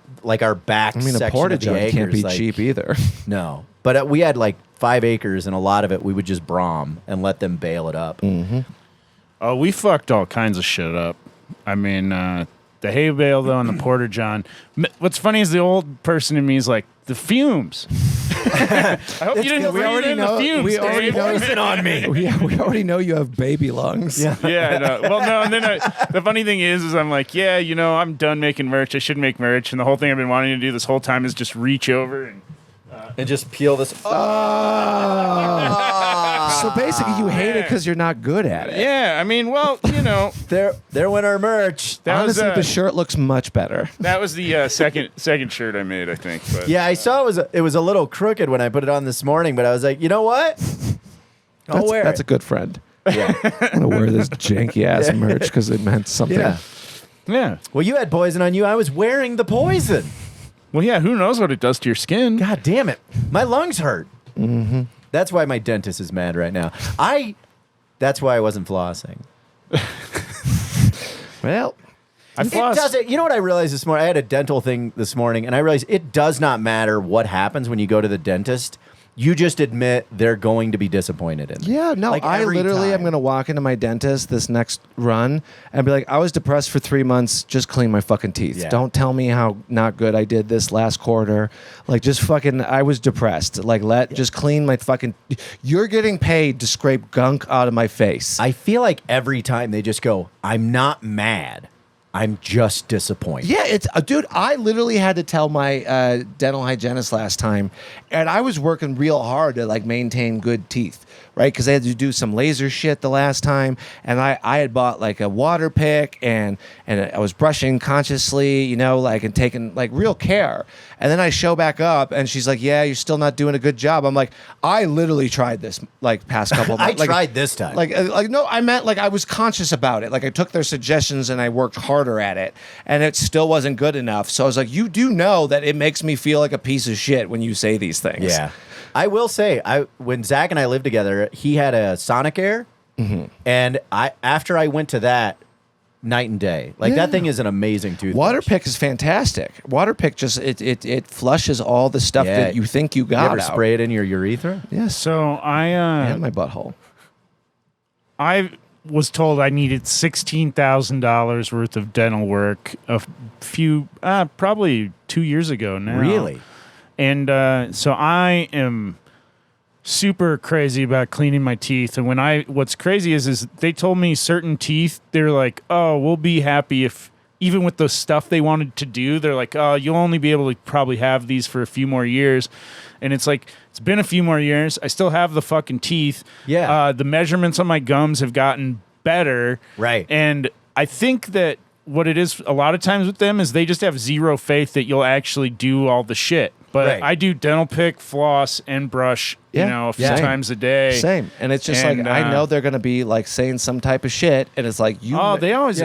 back. I mean, a section porta of the john acres, can't be like, cheap either. No, but we had like 5 acres, and a lot of it we would just brom and let them bale it up. Mm-hmm. Oh, we fucked all kinds of shit up. I mean, the hay bale though and the porta john. What's funny is the old person in me is like the fumes. I hope you didn't breathe in the fumes. We already Dave. know Poison on me. we already know you have baby lungs. Yeah. Yeah, no. Well, no, and then the funny thing is I'm like, yeah, I'm done making merch. I should make merch, and the whole thing I've been wanting to do this whole time is just reach over And just peel this. So basically, you hate it because you're not good at it. yeah. I mean, well, There went our merch. that Honestly, was the shirt looks much better. that was the second shirt I made, I think. But, Yeah, I saw it was a little crooked when I put it on this morning, but I was like, you know what? I'll wear That's it. a good friend. Yeah. I'm gonna wear this janky ass merch because it meant something. Yeah. yeah. Well, you had poison on you. I was wearing the poison. Well, yeah. Who knows what it does to your skin? God damn it. My lungs hurt. Mm-hmm. That's why my dentist is mad right now. That's why I wasn't flossing. Well, I It floss. doesn't. You know what I realized this morning? I had a dental thing this morning, and I realized it does not matter what happens when you go to the dentist. You just admit they're going to be disappointed in. yeah, no, Like I every literally am time. going to walk into my dentist this next run and be like, I was depressed for 3 months. Just clean my fucking teeth. Yeah. Don't tell me how not good I did this last quarter. Like, just fucking, I was depressed. Like, just clean my fucking. You're getting paid to scrape gunk out of my face. I feel like every time they just go, I'm not mad. I'm just disappointed. Yeah, it's dude. I literally had to tell my dental hygienist last time, and I was working real hard to like maintain good teeth, right? Because I had to do some laser shit the last time, and I had bought like a water pick, and I was brushing consciously, like and taking like real care. And then I show back up, and she's like, "Yeah, you're still not doing a good job." I'm like, "I literally tried this like past couple of I months. tried this time. Like no, I meant like I was conscious about it. Like I took their suggestions and I worked harder at it, and it still wasn't good enough. So I was like, you do know that it makes me feel like a piece of shit when you say these things. Yeah. I will say, when Zach and I lived together, he had a Sonic Air, and after I went to that, night and day. Like that thing is an amazing toothbrush. Water pick is fantastic. Water pick just it flushes all the stuff that you think you got You ever out. spray it in your urethra? Yes. So And my butthole. I was told I needed $16,000 worth of dental work probably 2 years ago now. Really? And so I am super crazy about cleaning my teeth. And what's crazy is they told me certain teeth, they're like, oh, we'll be happy if, even with the stuff they wanted to do, they're like, oh, you'll only be able to probably have these for a few more years. And it's like, it's been a few more years. I still have the fucking teeth. Yeah. The measurements on my gums have gotten better. Right. And I think that what it is a lot of times with them is they just have zero faith that you'll actually do all the shit. But Right. I do dental pick, floss, and brush, a few Same. times a day. Same. And it's just like I know they're gonna be like saying some type of shit, and it's like you. Oh, they always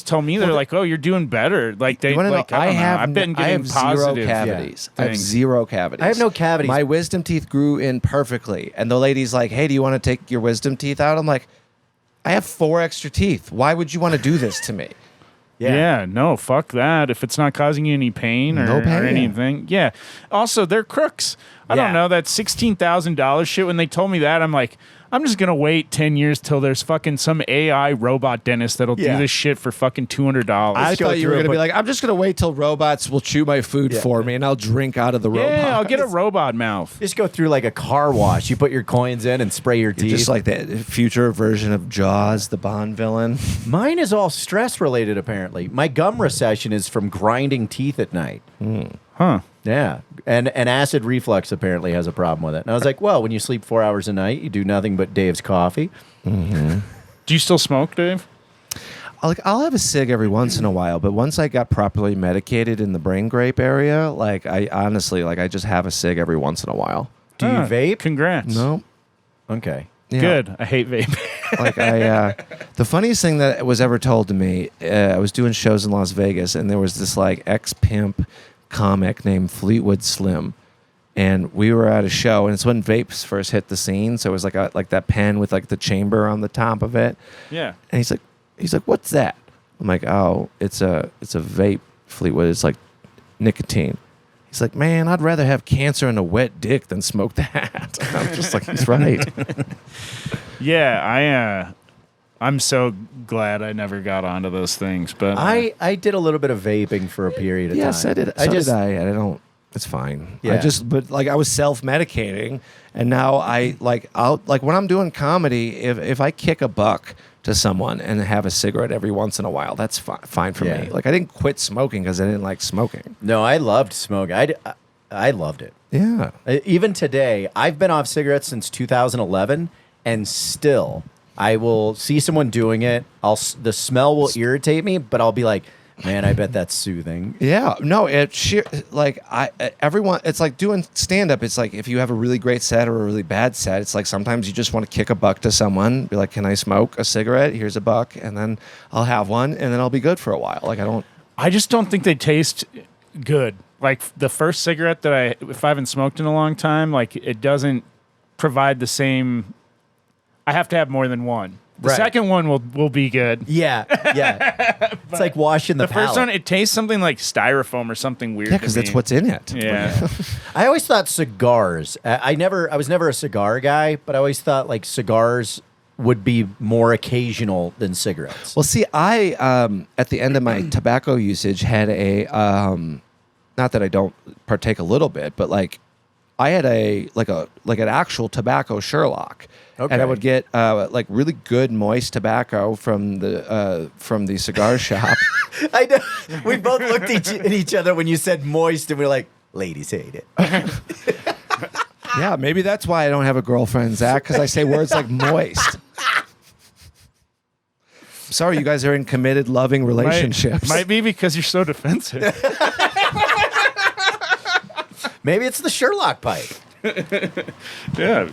tell me they're like, oh, you're doing better. Like they You wanna know, like I have been I getting have zero positive cavities. I have things. zero cavities. I have no cavities. My wisdom teeth grew in perfectly, and the lady's like, "Hey, do you want to take your wisdom teeth out?" I'm like, "I have 4 extra teeth. Why would you want to do this to me?" Yeah, no, fuck that. If it's not causing you any pain or, No pain. or anything. Yeah. Also, they're crooks. I Yeah. don't know. That $16,000 shit, when they told me that, I'm like, I'm just gonna wait 10 years till there's fucking some AI robot dentist that'll Yeah. do this shit for fucking $200. I go thought you were through it, going to be but- like, I'm just going to wait till robots will chew my food for me and I'll drink out of the robot. Yeah, I'll get a robot mouth. Just go through like a car wash. You put your coins in and spray your teeth. Just like the future version of Jaws, the Bond villain. Mine is all stress related, apparently. My gum recession is from grinding teeth at night. Huh. Yeah. And acid reflux apparently has a problem with it. And I was like, well, when you sleep 4 hours a night, you do nothing but Dave's coffee. Do you still smoke, Dave? I'll have a cig every once in a while, but once I got properly medicated in the brain grape area, like I honestly, like I just have a cig every once in a while. Do you vape? Congrats. No. Okay. Yeah. Good. I hate vape. Like the funniest thing that was ever told to me, I was doing shows in Las Vegas, and there was this like ex-pimp comic named Fleetwood Slim, and we were at a show, and it's when vapes first hit the scene, so it was like that pen with like the chamber on the top of it, Yeah. and he's like, what's that? I'm like, oh, it's a vape, Fleetwood. It's like nicotine. He's like, man, I'd rather have cancer and a wet dick than smoke that. I'm just like, he's right. Yeah, I'm so glad I never got onto those things. But I did a little bit of vaping for a period of Yes, time. I did. So did I. I don't. It's fine. Yeah. But like I was self-medicating, and now I'll when I'm doing comedy, if I kick a buck to someone and have a cigarette every once in a while, that's fine for Yeah. me. Like I didn't quit smoking because I didn't like smoking. No, I loved smoking. I loved it. Yeah. Even today, I've been off cigarettes since 2011, and still, I will see someone doing it. The smell will irritate me, but I'll be like, man, I bet that's soothing. Yeah, no, everyone. It's like doing stand up. It's like if you have a really great set or a really bad set, it's like sometimes you just want to kick a buck to someone, be like, "Can I smoke a cigarette? Here's a buck," and then I'll have one, and then I'll be good for a while. Like I just don't think they taste good. Like the first cigarette that if I haven't smoked in a long time, like it doesn't provide the same. I have to have more than one. The Right. second one will be good. Yeah, yeah. It's like washing the First palate. one, it tastes something like styrofoam or something weird. yeah, because to that's me. what's in it. Yeah. I always thought cigars. I was never a cigar guy, but I always thought like cigars would be more occasional than cigarettes. Well, see, I at the end of my tobacco usage had a not that I don't partake a little bit, but like I had an actual tobacco Sherlock, Okay. and I would get like really good moist tobacco from the cigar shop. I know. We both looked at each other when you said moist, and we were like, ladies hate it. Yeah, maybe that's why I don't have a girlfriend, Zach, because I say words like moist. Sorry, you guys are in committed, loving relationships. Might be because you're so defensive. Maybe it's the Sherlock pipe. Yeah.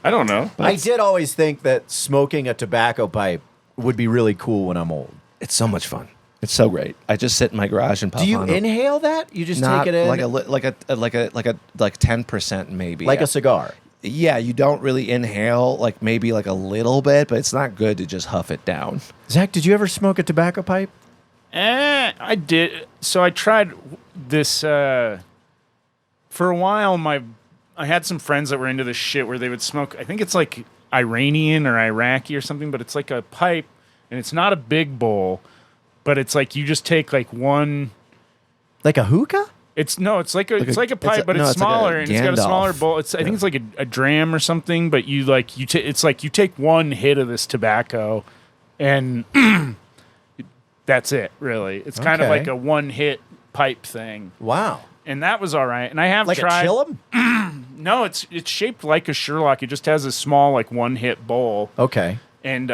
I don't know. I did always think that smoking a tobacco pipe would be really cool when I'm old. It's so much fun. It's so great. I just sit in my garage and puff Do you on it. inhale that? You just Not take it in like a 10% maybe. like yeah. a cigar. Yeah, you don't really inhale like maybe like a little bit, but it's not good to just huff it down. Zach, did you ever smoke a tobacco pipe? I did. So I tried this for a while. I had some friends that were into this shit where they would smoke. I think it's like Iranian or Iraqi or something, but it's like a pipe, and it's not a big bowl, but it's like you just take like one. Like a hookah? It's like a pipe, but no, it's it's like smaller, a and it's got a smaller Gandalf. bowl. I think it's like a dram or something, but it's like you take one hit of this tobacco, and that's it. Really, it's kind of Okay. like a one hit pipe thing, Wow. and that was all right. And I have Like tried. a chillum? No, it's shaped like a Sherlock. It just has a small like one hit bowl. Okay. And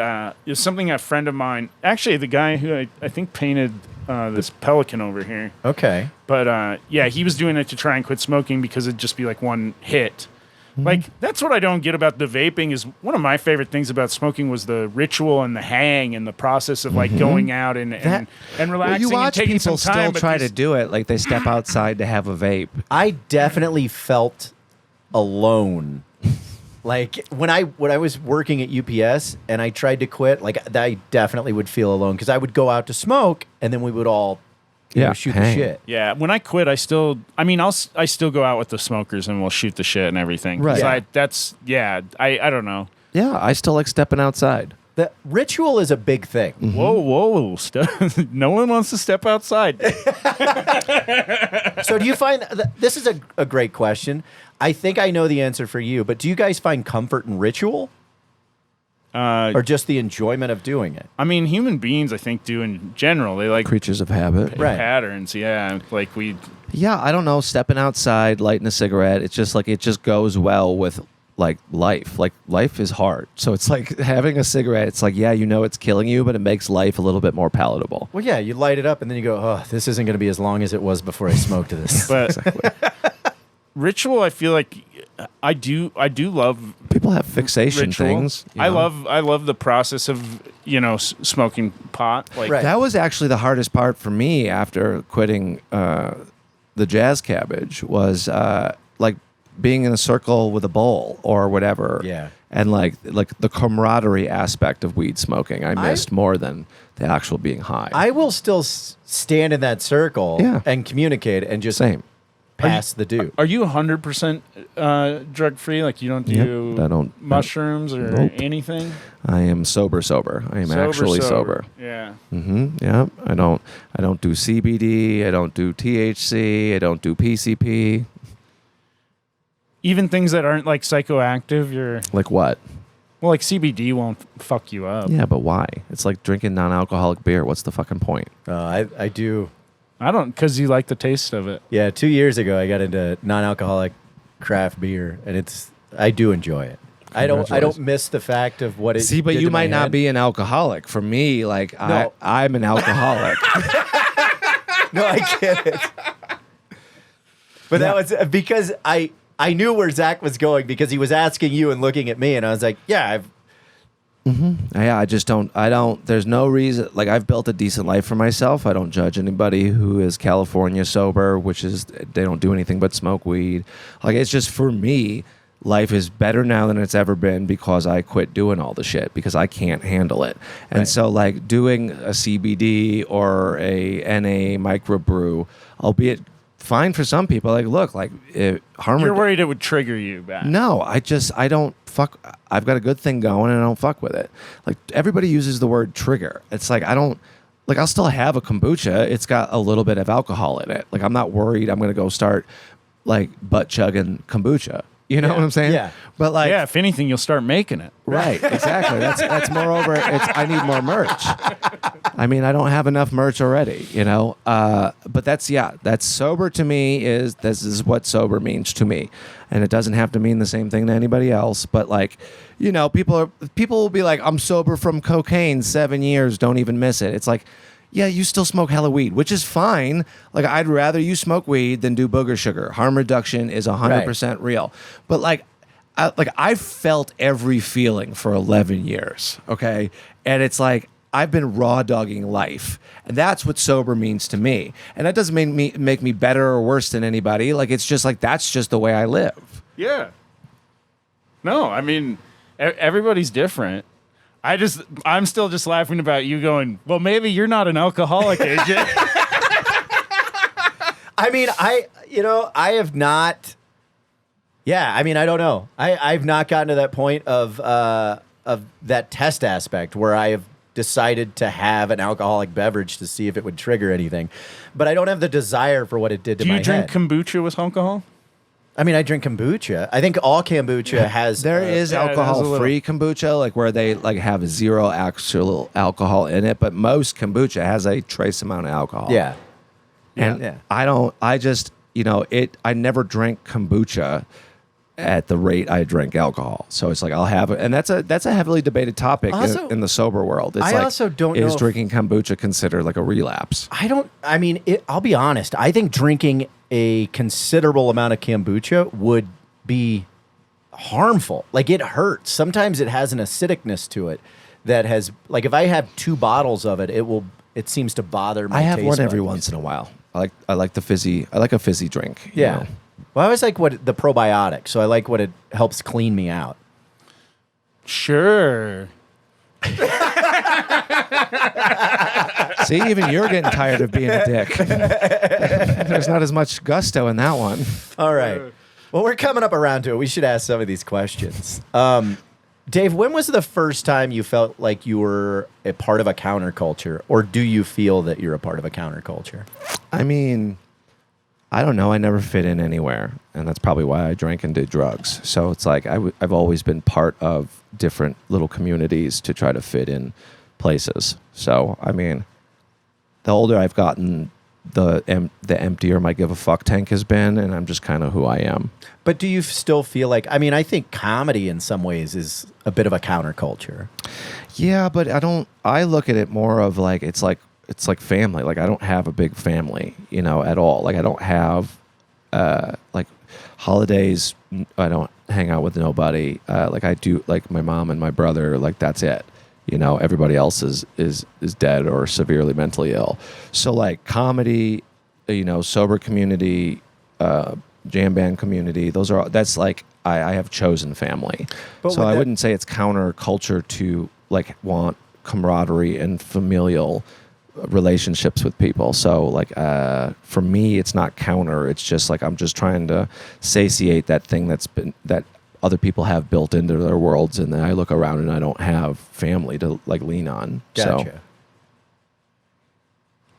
it's something a friend of mine, actually the guy who I think painted this pelican over here. Okay. But yeah, he was doing it to try and quit smoking because it'd just be like one hit. Like that's what I don't get about the vaping. Is one of my favorite things about smoking was the ritual and the hang and the process of like going out and relaxing Well, you watch and taking people some time. still but try to these- do it, like they step outside to have a vape. I definitely felt alone. Like when I was working at UPS and I tried to quit, like I definitely would feel alone because I would go out to smoke and then we would all shoot the hang. shit. Yeah, when I quit, I still go out with the smokers and we'll shoot the shit and everything. 'Cause Right. I don't know. Yeah, I still like stepping outside. The ritual is a big thing. Whoa. No one wants to step outside. So do you find this is a great question? I think I know the answer for you, but do you guys find comfort in ritual? Or just the enjoyment of doing it? I mean, human beings, I think, do in general. They like Creatures of habit. Right. patterns. Yeah, like Yeah, I don't know. Stepping outside, lighting a cigarette, it's just like it just goes well with like life. Like life is hard. So it's like having a cigarette, it's like, yeah, you know it's killing you, but it makes life a little bit more palatable. Well, yeah, you light it up and then you go, oh, this isn't going to be as long as it was before I smoked this. But ritual, I feel like I do love People have fixation ritual. things. you I know? love the process of smoking pot. Like Right. That was actually the hardest part for me after quitting the jazz cabbage was like being in a circle with a bowl or whatever. Yeah. And like the camaraderie aspect of weed smoking, I missed more than the actual being high. I will still stand in that circle Yeah. and communicate and just Same. pass the do. Are you 100% drug free? Like you don't do Yep, I don't- mushrooms or Nope. anything? I am sober. I am actually sober. Yeah. Yeah. I don't do CBD. I don't do THC. I don't do PCP. Even things that aren't like psychoactive, Like what? well, like CBD won't fuck you up. Yeah, but why? It's like drinking non-alcoholic beer. What's the fucking point? I do. I don't, because you like the taste of it. Yeah, 2 years ago I got into non-alcoholic craft beer, and I do enjoy it. I don't Congratulations. miss the fact of what it. See, but did you to my might not head. be an alcoholic. For me, like No. I'm an alcoholic. No, I get it. But that was because I knew where Zach was going because he was asking you and looking at me, and I was like, yeah, Yeah, I just don't. There's no reason. Like I've built a decent life for myself. I don't judge anybody who is California sober, which is they don't do anything but smoke weed. Like it's just for me, life is better now than it's ever been because I quit doing all the shit because I can't handle it. And Right. so like doing a CBD or a NA microbrew, albeit fine for some people. Like look, like harm. You're worried it would trigger you back. No, I don't fuck. I've got a good thing going and I don't fuck with it. Like everybody uses the word trigger. It's like I'll still have a kombucha. It's got a little bit of alcohol in it. Like I'm not worried I'm going to go start like butt chugging kombucha. You know what I'm saying? Yeah. But like, Yeah, if anything, you'll start making it. right, exactly. That's moreover, I need more merch. I mean, I don't have enough merch already, you know? But that's sober to me this is what sober means to me. And it doesn't have to mean the same thing to anybody else. But like, you know, people will be like, I'm sober from cocaine 7 years, don't even miss it. It's like, yeah, you still smoke hella weed, which is fine. Like, I'd rather you smoke weed than do booger sugar. Harm reduction is 100% real. But like I've felt every feeling for 11 years, okay? And it's like, I've been raw dogging life. And that's what sober means to me. And that doesn't make me better or worse than anybody. Like, it's just like, that's just the way I live. Yeah. No, I mean, everybody's different. I'm still just laughing about you going, well, maybe you're not an alcoholic, AJ. I mean, I have not. Yeah, I mean, I don't know. I've not gotten to that point of that test aspect where I have decided to have an alcoholic beverage to see if it would trigger anything. But I don't have the desire for what it did to Do my you drink head. kombucha with alcohol? I mean, I drink kombucha. I think all kombucha has. There is yeah, it has a alcohol-free kombucha, like where they like have zero actual alcohol in it, but most kombucha has a trace amount of alcohol. Yeah. And Yeah. I never drank kombucha at the rate I drink alcohol. So it's like I'll have it, and that's a heavily debated topic Also, in the sober world. It's I like, also don't know is if- drinking kombucha considered like a relapse? I'll be honest. I think drinking a considerable amount of kombucha would be harmful. Like it hurts. Sometimes it has an acidicness to it that has, like, if I have 2 bottles of it, it seems to bother my I have taste one every buds. once in a while. I like the fizzy. I like a fizzy drink. you Yeah. know? Well, I always like the probiotic, so I like what it helps clean me out. Sure. See, even you're getting tired of being a dick. There's not as much gusto in that one. All right. Well, we're coming up around to it. We should ask some of these questions. Dave, when was the first time you felt like you were a part of a counterculture, or do you feel that you're a part of a counterculture? I mean, I don't know. I never fit in anywhere, and that's probably why I drank and did drugs. So it's like I've always been part of different little communities to try to fit in places. So I mean, the older I've gotten, the emptier my give a fuck tank has been, and I'm just kind of who I am. But do you still feel like, I mean, I think comedy in some ways is a bit of a counterculture. Yeah, but I look at it more of like it's like family. Like I don't have a big family, at all. Like I don't have like holidays. I don't hang out with nobody. Like I do, like my mom and my brother. Like that's it. Everybody else is dead or severely mentally ill. So like comedy, sober community, jam band community. That's like I have chosen family. But so I wouldn't say it's counterculture to like want camaraderie and familial relationships with people. So like for me, it's not counter. It's just like I'm just trying to satiate that thing that other people have built into their worlds, and then I look around and I don't have family to like lean on. Gotcha. So,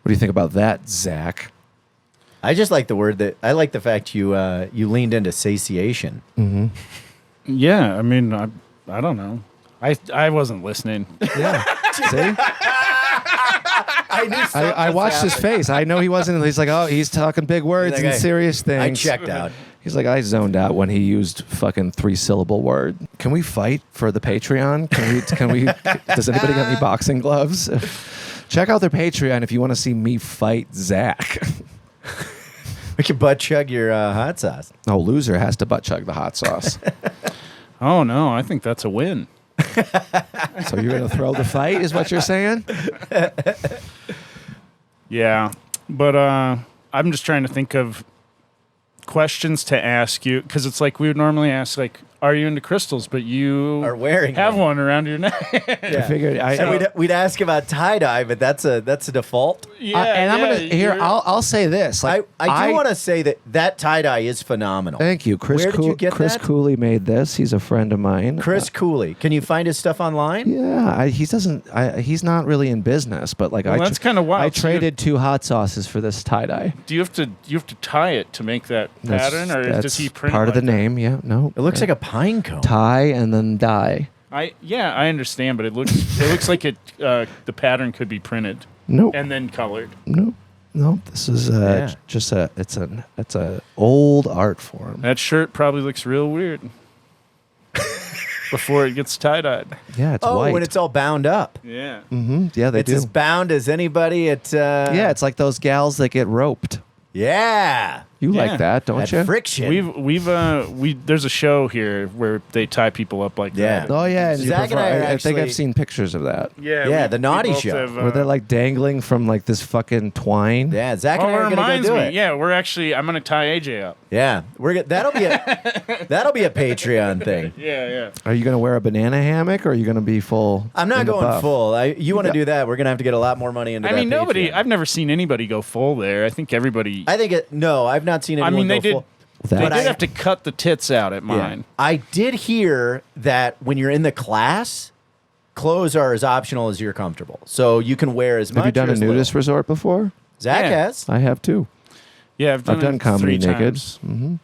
what do you think about that, Zach? I just like the word I like the fact you leaned into satiation. Mm-hmm. Yeah, I mean, I don't know. I wasn't listening. Yeah. See? I watched his face. I know he wasn't. He's like, oh, he's talking big words Like, and serious things. I checked out. He's like, I zoned out when he used fucking 3-syllable word. Can we fight for the Patreon? Can we? Does anybody got any boxing gloves? Check out their Patreon if you want to see me fight Zach. We can butt chug your hot sauce. No, loser has to butt chug the hot sauce. Oh no, I think that's a win. So you're gonna throw the fight, is what you're saying? Yeah, but I'm just trying to think of questions to ask you, because it's like we would normally ask, like, are you into crystals? But you Are wearing have them. one around your neck. I figured. And we'd ask about tie dye, but that's a default. Yeah, and I'm gonna here. you're- I'll say this. Like, I do want to say that tie dye is phenomenal. Thank you, Chris. Where did you get Chris that? Cooley made this. He's a friend of mine. Chris Cooley. Can you find his stuff online? Yeah, he doesn't. He's not really in business, but like Well, that's kinda wild. I So you- traded 2 hot sauces for this tie dye. Do you have to tie it to make that pattern, or does he print part it of the like that? name? Yeah, no. It looks like a pine cone. tie and then dye. I understand, but it looks like the pattern could be printed Nope. and then colored. Nope. Nope. This is Yeah. just it's a old art form. That shirt probably looks real weird before it gets tie dyed. Yeah, it's Oh, white. when it's all bound up. Yeah. Mm-hmm. Yeah, they It's do. as bound as anybody at. Yeah, it's like those gals that get roped. Yeah. You Yeah. like that, don't That you? friction. We've there's a show here where they tie people up like Yeah. that. Oh yeah, and you Zach and I are I think actually- I've seen pictures of that. Yeah, the naughty both show. have, Where they're like dangling from like this fucking twine. Yeah, Zach Oh, and I it are gonna go reminds do me. it. Yeah, I'm gonna tie AJ up. Yeah, that'll be a Patreon thing. Yeah. Are you gonna wear a banana hammock or are you gonna be full? I'm not in the going buff? full. You want to got- do that? We're gonna have to get a lot more money into. I that mean, nobody. Patreon. I've never seen anybody go full there. I think everybody. I think no, I've not seen anyone they go did. full. They That- did have to cut the tits out at Yeah. mine. I did hear that when you're in the class, clothes are as optional as you're comfortable. So you can wear as much. Have you done or a as nudist little. resort before? Zach Yeah. has. I have too. Yeah, I've done, I've done it comedy 3 naked. times. Mm-hmm.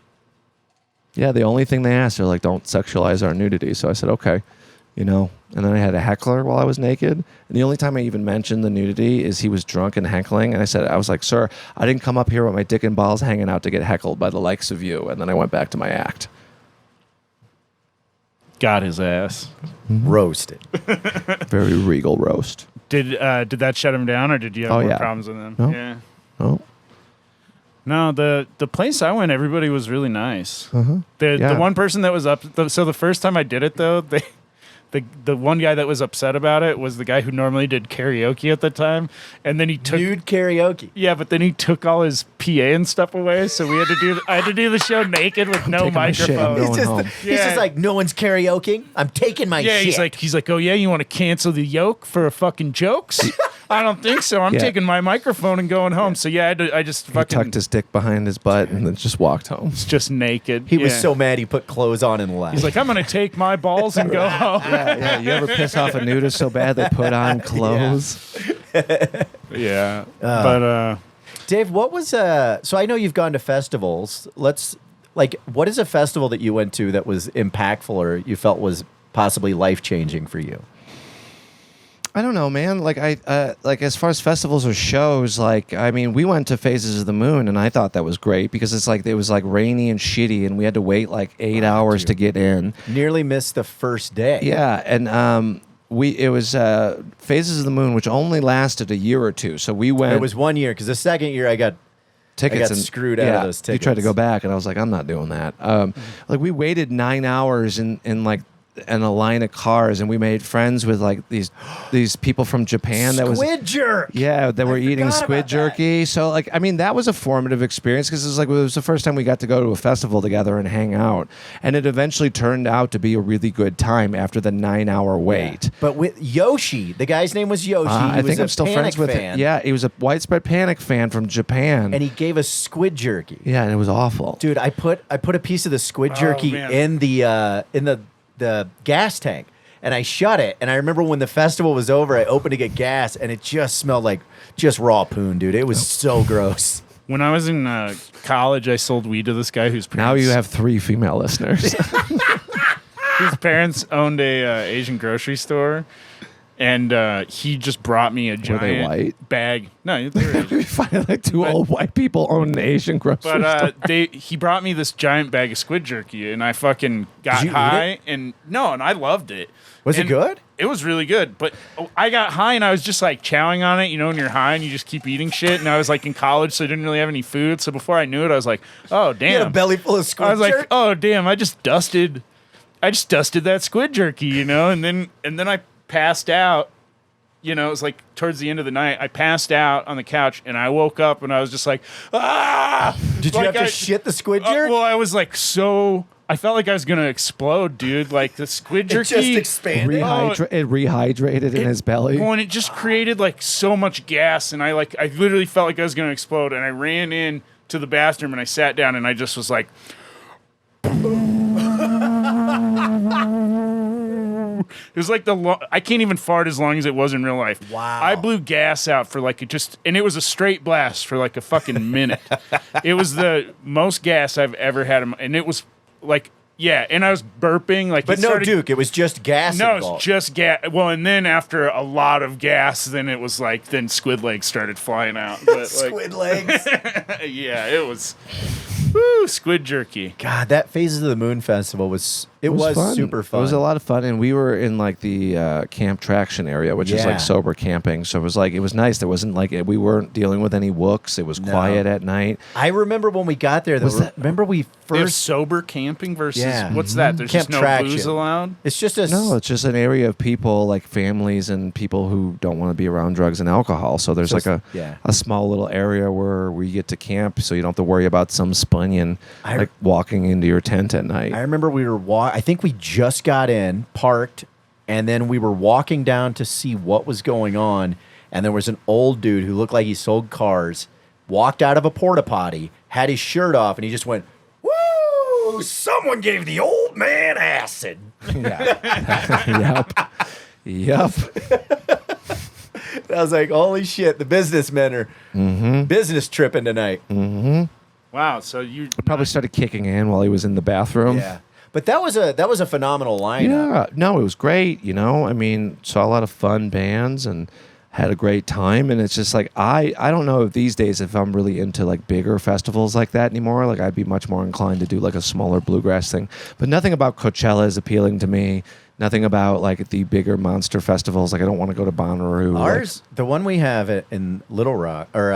Yeah, the only thing they asked are like, don't sexualize our nudity. So I said, okay, And then I had a heckler while I was naked. And the only time I even mentioned the nudity is he was drunk and heckling. And I was like, sir, I didn't come up here with my dick and balls hanging out to get heckled by the likes of you. And then I went back to my act. Got his ass. Roasted. Very regal roast. Did that shut him down, or did you have Oh, more yeah. problems with him? No. Yeah. Oh, No, the place I went, everybody was really nice. uh-huh. The Yeah. one person that was up. So the first time I did it, though, the one guy that was upset about it was the guy who normally did karaoke at the time, and then he took. Nude karaoke. Yeah, but then he took all his PA and stuff away, so we had to do. I had to do the show naked with no taking my shit, I'm microphone. going He's just, home. he's just Yeah. like, no one's karaokeing. I'm taking my Yeah, shit. he's like, oh yeah, you want to cancel the yoke for a fucking jokes? I don't think so. I'm Yeah. taking my microphone and going home. So yeah, I just He fucking tucked his dick behind his butt and then just walked home. was just naked. He was Yeah. so mad he put clothes on and left. He's like, I'm gonna take my balls and go home. Yeah. You ever piss off a nudist so bad they put on clothes? Yeah, but Dave, what was so I know you've gone to festivals. What is a festival that you went to that was impactful or you felt was possibly life-changing for you? I don't know, man. Like as far as festivals or shows, we went to Phases of the Moon, and I thought that was great because it was like rainy and shitty, and we had to wait like 8 hours to get in. Nearly missed the first day. Yeah, and it was Phases of the Moon, which only lasted a year or two. So we went. It was 1 year because the second year I got tickets and screwed out of those tickets. You tried to go back, and I was like, I'm not doing that. Like we waited 9 hours in a line of cars, and we made friends with like these people from Japan. Squid jerk. Yeah, that were eating forgot squid about jerky. So that was a formative experience because it was the first time we got to go to a festival together and hang out, and it eventually turned out to be a really good time after the 9-hour wait. But with Yoshi, the guy's name was Yoshi. He I was think a I'm still friends with fan, him. Yeah, he was a Widespread Panic fan from Japan. and he gave us squid jerky. Yeah, and it was awful. Dude, I put a piece of the squid jerky man. in the gas tank, and I shut it. And I remember when the festival was over, I opened to get gas, and it just smelled like just raw poon, dude. It was so gross. when I was in college, I sold weed to this guy whose parents, Now you have 3 female listeners. whose parents owned a Asian grocery store, and he just brought me a giant they white? bag. No, they were Asian. We find like 2 old white people own an Asian grocery store. But he brought me this giant bag of squid jerky, and I fucking got Did you eat high, and I loved it. Was it And good? It was really good, but I got high, and I was just like chowing on it. You know, when you're high and you just keep eating shit. And I was like in college, so I didn't really have any food. So before I knew it, I was like, oh damn, You had a belly full of squid I was jerky? like, oh damn, I just dusted that squid jerky, and then I passed out. It was like towards the end of the night. I passed out on the couch, and I woke up, and I was just like, ah! Did you have to shit the squid jerk? Well, I was like I felt like I was gonna explode, dude. Like the squid it jerky just expanded. It rehydrated in his belly. Well, and it just created like so much gas, and I literally felt like I was gonna explode, and I ran in to the bathroom, and I sat down, and I just was like. It was like I can't even fart as long as it was in real life. Wow. I blew gas out for and it was a straight blast for like a fucking minute. It was the most gas I've ever had, and it was like, yeah, and I was burping. Like, But no Duke, it was just gas No, involved. it's just gas. Well, and then after a lot of gas, then it was like, then squid legs started flying out. But like, Squid legs. yeah, it was. Woo, squid jerky. God, that Phases of the Moon festival was fun. super fun. It was a lot of fun, and we were in like the Camp Traction area, which is Yeah. like sober camping. So it was nice. There wasn't we weren't dealing with any wooks. It was quiet at night. I remember when we got there. Remember we They have first? sober camping versus Yeah. what's that? There's Camp just no Traction. booze allowed. It's just a No, it's just an area of people, like families and people who don't want to be around drugs and alcohol. So there's Just- like a small little area where we get to camp, so you don't have to worry about some spunion like walking into your tent at night. I remember we were I think we just got in, parked, and then we were walking down to see what was going on. And there was an old dude who looked like he sold cars, walked out of a porta potty, had his shirt off, and he just went, "Woo! Someone gave the old man acid." Yep. Yep. I was like, "Holy shit! The businessmen are business tripping tonight." Wow, so you Probably started kicking in while he was in the bathroom. Yeah, but that was a phenomenal lineup. Yeah, no, it was great. I mean, saw a lot of fun bands and had a great time. And it's just like I don't know if these days if I'm really into like bigger festivals like that anymore. Like I'd be much more inclined to do like a smaller bluegrass thing. But nothing about Coachella is appealing to me. Nothing about like the bigger monster festivals. Like I don't want to go to Bonnaroo. Ours, the one we have in Little Rock or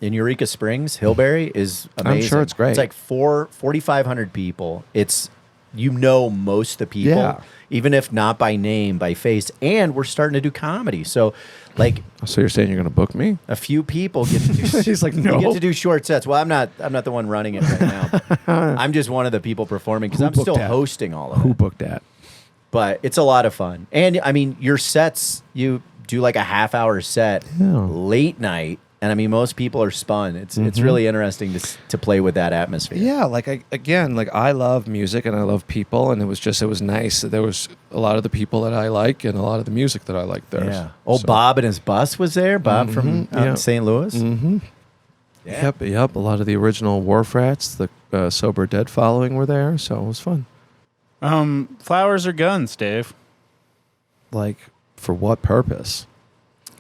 in Eureka Springs, Hillberry, is amazing. I'm sure it's great. It's like 4,500 people. It's most of the people, Yeah. even if not by name, by face. And we're starting to do comedy. So, like, So you're saying you're going to book me? a few people get to do. He's like, we no. get to do short sets. Well, I'm not the one running it right now. I'm just one of the people performing because Who I'm booked still that? hosting all of it. Who booked that? But it's a lot of fun. And I mean, your sets, do like a half-hour set late night. And I mean, most people are spun. It's really interesting to play with that atmosphere. Yeah, like I love music and I love people, and it was nice. There was a lot of the people that I like and a lot of the music that I like there. Yeah. Bob and his bus was there. Bob from out in St. Louis. Mm-hmm. Yeah. Yep. A lot of the original Wharf Rats, the Sober Dead following were there, so it was fun. Flowers or guns, Dave? Like, for what purpose?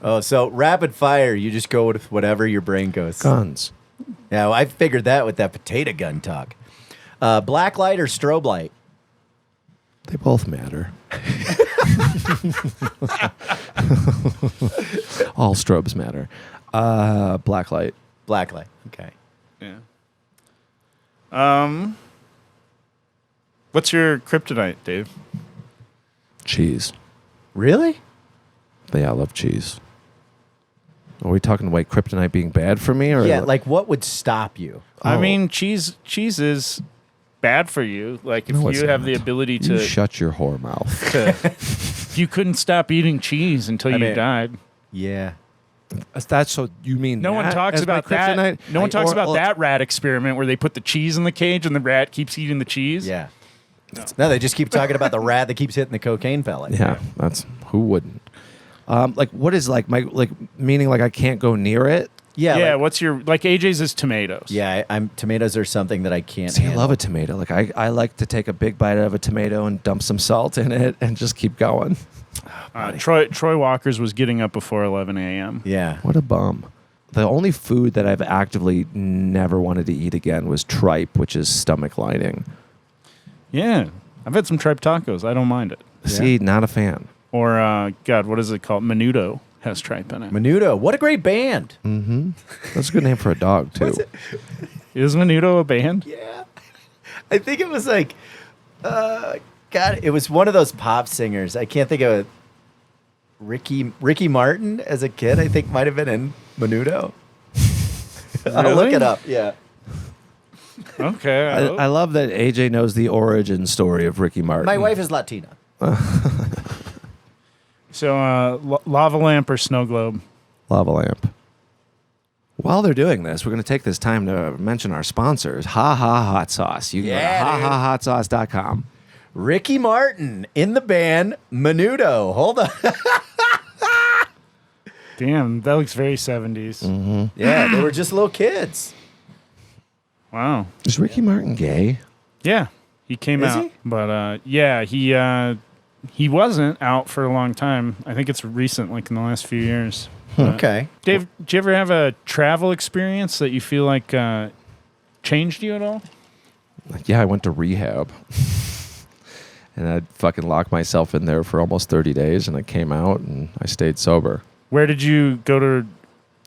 Oh, so rapid fire, you just go with whatever your brain goes. Guns. Yeah, well, I figured that with that potato gun talk. Black light or strobe light? They both matter. All strobes matter. Black light. Black light. Okay. Yeah. What's your kryptonite, Dave? Cheese. Really? Yeah, I love cheese. Are we talking like kryptonite being bad for me, or Yeah, like what would stop you? I mean, cheese is bad for you. Like if No, it's you have not. the ability You to, shut your whore mouth. you couldn't stop eating cheese until you mean- died. Yeah. That's so you mean No one that talks as my about that. kryptonite? No one talks Or- about that rat experiment where they put the cheese in the cage and the rat keeps eating the cheese. Yeah. No, they just keep talking about the rat that keeps hitting the cocaine pellet. Yeah, that's who wouldn't. Like, what is like meaning like I can't go near it? Yeah. Yeah. like- What's your AJ's is tomatoes? yeah, I'm tomatoes are something that I can't See, I handle. love a tomato. Like I like to take a big bite out of a tomato and dump some salt in it and just keep going. Troy Walker's was getting up before 11 a.m. Yeah. What a bum. The only food that I've actively never wanted to eat again was tripe, which is stomach lining. Yeah. I've had some tripe tacos. I don't mind it. See, not a fan. Or God, what is it called? Menudo has tripe in it. Menudo. What a great band. That's a good name for a dog too. Is Menudo a band? Yeah. I think it was like, God, it was one of those pop singers. I can't think of it. Ricky Martin as a kid, I think might have been in Menudo. I'll look Really? it up. Yeah. Okay. I love that AJ knows the origin story of Ricky Martin. My wife is Latina. So lava lamp or snow globe? Lava lamp. While they're doing this, we're going to take this time to mention our sponsors, Ha Ha Hot Sauce. You can Yeah, go to hahahotsauce.com. Ricky Martin in the band Menudo. Hold on. Damn, that looks very 70s. Yeah, they were just little kids. Wow. Is Ricky Martin gay? Yeah, he came Is out, he? but yeah, he wasn't out for a long time. I think it's recent, like in the last few years. Okay. Dave, did you ever have a travel experience that you feel like changed you at all? Like, yeah, I went to rehab. And I fucking locked myself in there for almost 30 days, and I came out and I stayed sober. Where did you go to?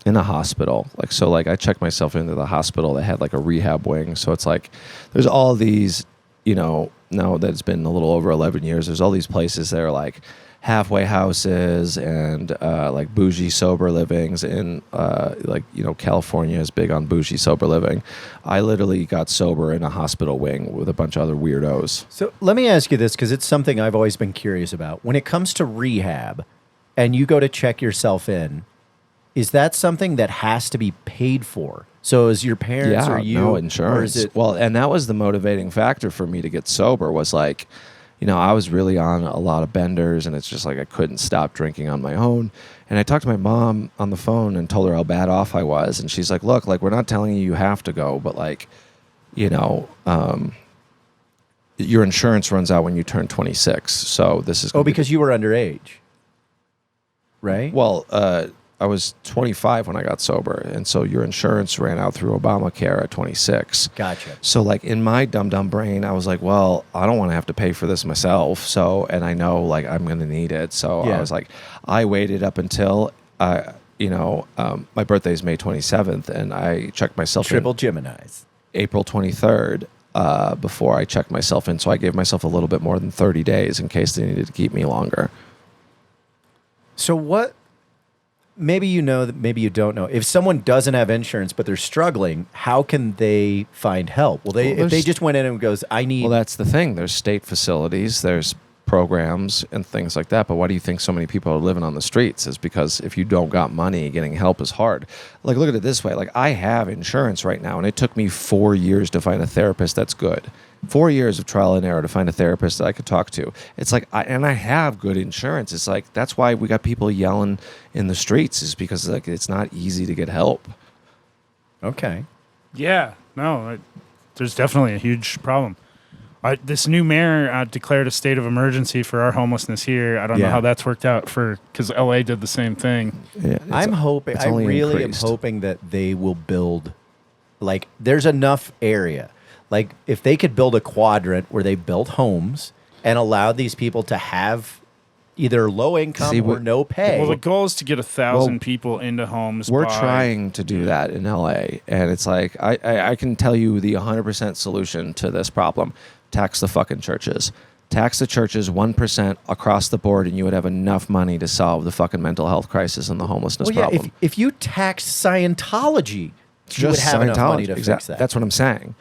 In a hospital. Like I checked myself into the hospital that had like a rehab wing. So it's like there's all these, now that it's been a little over 11 years, there's all these places that are like halfway houses and like bougie sober livings in California is big on bougie sober living. I literally got sober in a hospital wing with a bunch of other weirdos. So let me ask you this, because it's something I've always been curious about. When it comes to rehab and you go to check yourself in, is that something that has to be paid for? So is your parents or you? No Or insurance. is it, Well, and that was the motivating factor for me to get sober was like, I was really on a lot of benders, and it's just like I couldn't stop drinking on my own. And I talked to my mom on the phone and told her how bad off I was. And she's like, look, like, we're not telling you have to go, but like, your insurance runs out when you turn 26. So this is oh, because you were underage, right? Well, I was 25 when I got sober, and so your insurance ran out through Obamacare at 26. Gotcha. So, like, in my dumb brain, I was like, well, I don't want to have to pay for this myself. So, and I know, like, I'm going to need it. So Yeah. I was like, I waited up until, my birthday is May 27th, and I checked myself Triple in Geminis. April 23rd before I checked myself in. So I gave myself a little bit more than 30 days in case they needed to keep me longer. So what? Maybe you know that, maybe you don't know. If someone doesn't have insurance but they're struggling, how can they find help? Well, Well, if they there's- just went in and goes, I need. Well, that's the thing. There's state facilities. There's programs and things like that. But why do you think so many people are living on the streets? Is because if you don't got money, getting help is hard. Like, look at it this way. Like, I have insurance right now, and it took me 4 years to find a therapist that's good. 4 years of trial and error to find a therapist that I could talk to. It's like, I have good insurance. It's like, that's why we got people yelling in the streets, is because like it's not easy to get help. Okay. Yeah, no, there's definitely a huge problem. This new mayor declared a state of emergency for our homelessness here. I don't know how that's worked out because LA did the same thing. Yeah, I really am hoping that they will build, like, there's enough area. Like, if they could build a quadrant where they built homes and allowed these people to have either low income or no pay. Well, the goal is to get 1,000 people into homes. We're trying to do that in LA, and it's like I can tell you the 100% solution to this problem: tax the fucking churches. Tax the churches 1% across the board, and you would have enough money to solve the fucking mental health crisis and the homelessness problem. If you tax Scientology, you would have enough money to fix that. That's what I'm saying.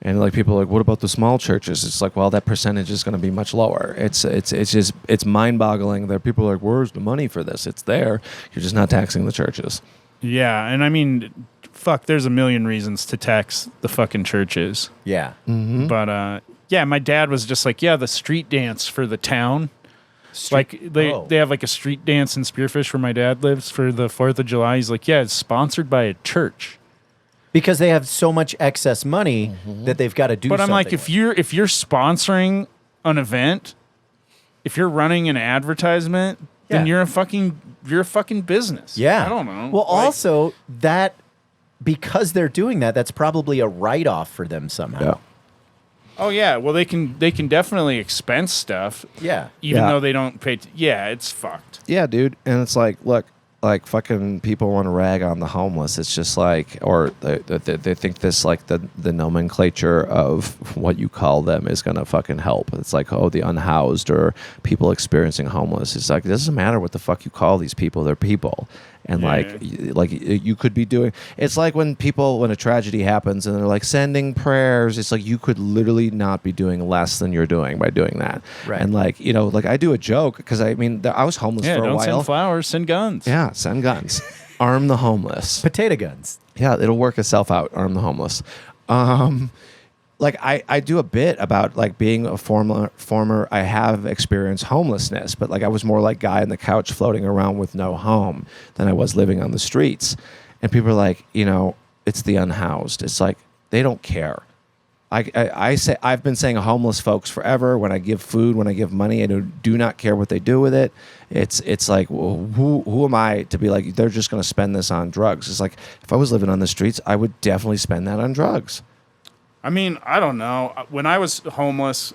And like people are like, what about the small churches? It's like, well, that percentage is going to be much lower. It's mind-boggling that people are like, where's the money for this? It's there. You're just not taxing the churches. Yeah, and I mean, fuck, there's a million reasons to tax the fucking churches. Yeah. Mm-hmm. But yeah, my dad was just like, yeah, the street dance for the town. They have like a street dance in Spearfish where my dad lives for the 4th of July. He's like, yeah, it's sponsored by a church. Because they have so much excess money that they've got to do something. But I'm like, if you're sponsoring an event, if you're running an advertisement, then you're a fucking business. Yeah. I don't know. Well, also that because they're doing that, that's probably a write-off for them somehow. Yeah. Oh yeah. Well, they can definitely expense stuff. Yeah. Even though they don't pay. It's fucked. Yeah, dude. And it's like, look, like fucking people want to rag on the homeless. It's just like, or they think this like the nomenclature of what you call them is gonna fucking help. It's like, oh, the unhoused or people experiencing homeless. It's like, it doesn't matter what the fuck you call these people. They're people. And like you could be doing. It's like when a tragedy happens and they're like sending prayers. It's like you could literally not be doing less than you're doing by doing that. Right. And like like I do a joke because I mean I was homeless for a don't while. send flowers, send guns. Yeah, send guns. Arm the homeless. Potato guns. Yeah, it'll work itself out. Arm the homeless. Like I do a bit about like being a former I have experienced homelessness, but like I was more like guy on the couch floating around with no home than I was living on the streets. And people are like, it's the unhoused. It's like they don't care. I say I've been saying homeless folks forever. When I give food, when I give money, I do not care what they do with it. It's like, well, who am I to be like they're just going to spend this on drugs? It's like if I was living on the streets, I would definitely spend that on drugs. I mean, I don't know. When I was homeless,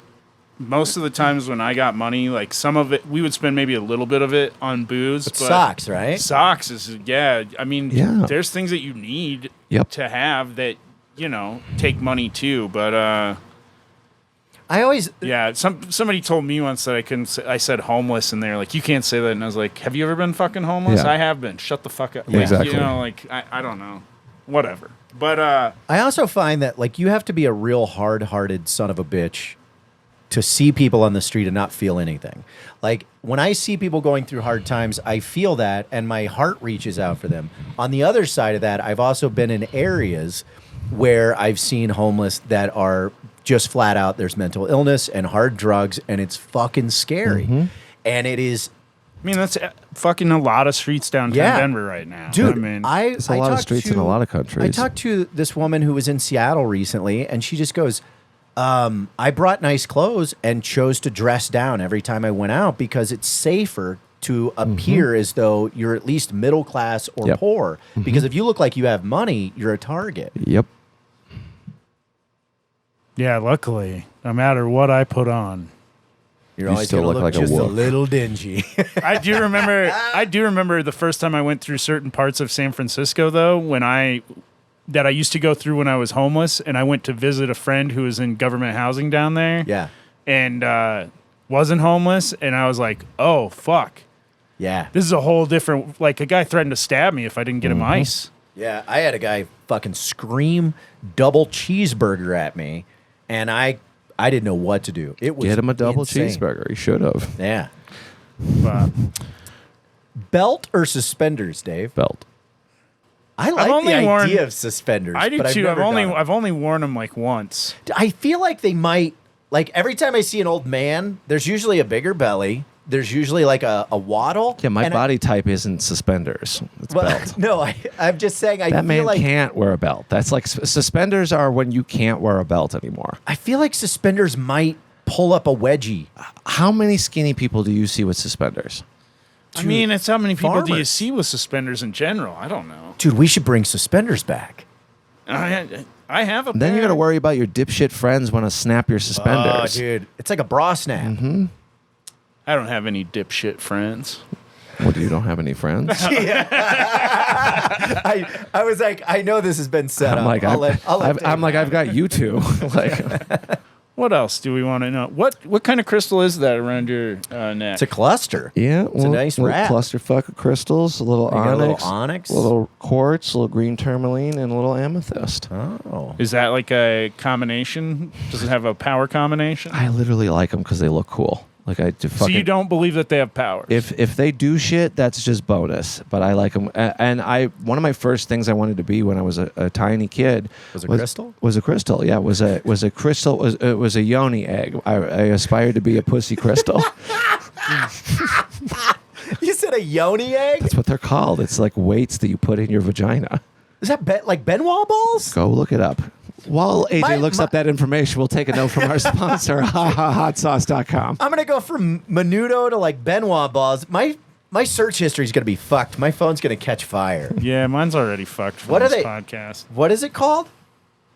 most of the times when I got money, like some of it, we would spend maybe a little bit of it on booze. But socks, right? Socks is, I mean, there's things that you need to have that, take money too. But I always... somebody told me once that I couldn't say, I said homeless, and they're like, you can't say that. And I was like, have you ever been fucking homeless? Yeah. I have been. Shut the fuck up. Yeah, exactly. I don't know. Whatever. But I also find that like you have to be a real hard-hearted son of a bitch to see people on the street and not feel anything. Like when I see people going through hard times, I feel that and my heart reaches out for them. On the other side of that, I've also been in areas where I've seen homeless that are just flat out there's mental illness and hard drugs and it's fucking scary. Mm-hmm. And it is I mean, that's fucking a lot of streets downtown Denver right now. Dude, I mean, it's a lot of streets in a lot of countries. I talked to this woman who was in Seattle recently, and she just goes, I brought nice clothes and chose to dress down every time I went out because it's safer to appear as though you're at least middle class or poor. Because if you look like you have money, you're a target. Yep. yeah, luckily, no matter what I put on, You're You always still going to look look like a just a wolf. little dingy. I do remember the first time I went through certain parts of San Francisco, though, that I used to go through when I was homeless, and I went to visit a friend who was in government housing down there. Yeah. And wasn't homeless, and I was like, oh, fuck. Yeah. This is a whole different, like, a guy threatened to stab me if I didn't get him ice. Yeah, I had a guy fucking scream double cheeseburger at me, and I I didn't know what to do. It was Get him a double insane. cheeseburger. He should have. Yeah. But Belt or suspenders, Dave? Belt. I like only the worn- idea of suspenders. I do but too. I've I've only worn them like once. I feel like they might. Like every time I see an old man, there's usually a bigger belly. There's usually like a waddle. Yeah, my and body type isn't suspenders. It's belt. No, I'm just saying. I That feel man like can't wear a belt. That's like suspenders are when you can't wear a belt anymore. I feel like suspenders might pull up a wedgie. How many skinny people do you see with suspenders? I mean, it's how many people do you farmers. see with suspenders in general? I don't know. Dude, we should bring suspenders back. I have a. Then you pair. got to worry about your dipshit friends want to snap your Oh, suspenders. dude, it's like a bra snap. I don't have any dipshit friends. What, you don't have any friends? I was like, I know this has been set I'm up. like, I'll let Dave I've got you two. Like, What else do we want to know? What kind of crystal is that around your neck? It's a cluster. yeah, It's a nice little wrap. clusterfuck of crystals, a little You got a little onyx, onyx? a little quartz, a little green tourmaline, and a little amethyst. Oh. Is that like a combination? Does it have a power combination? I literally like them because they look cool. Like I do So fucking. you don't believe that they have powers? If they do shit, that's just bonus. But I like them, and one of my first things I wanted to be when I was a tiny kid Was it crystal? Was a crystal. Yeah, was a crystal. It was a yoni egg. I aspired to be a pussy crystal. You said a yoni egg? That's what they're called. It's like weights that you put in your vagina. Is that like Benoit balls? Go look it up. While AJ looks my- up that information, we'll take a note from our sponsor, hahahotsauce.com. I'm gonna go from menudo to like Benoit balls. My search history is gonna be fucked. My phone's gonna catch fire. yeah, mine's already fucked from What are this they- podcast. What is it called?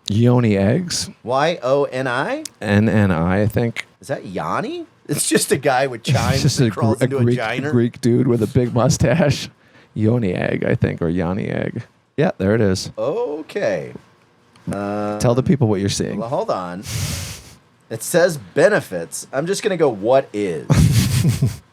Yoni eggs. YONI? NNI, I think. Is that Yanni? It's just a guy with chimes It's just that crawls into a giner. Greek dude with a big mustache. Yoni egg, I think, or Yanni egg. Yeah, there it is. Okay. Tell the people what you're seeing. Well, hold on. It says benefits. I'm just gonna go what is.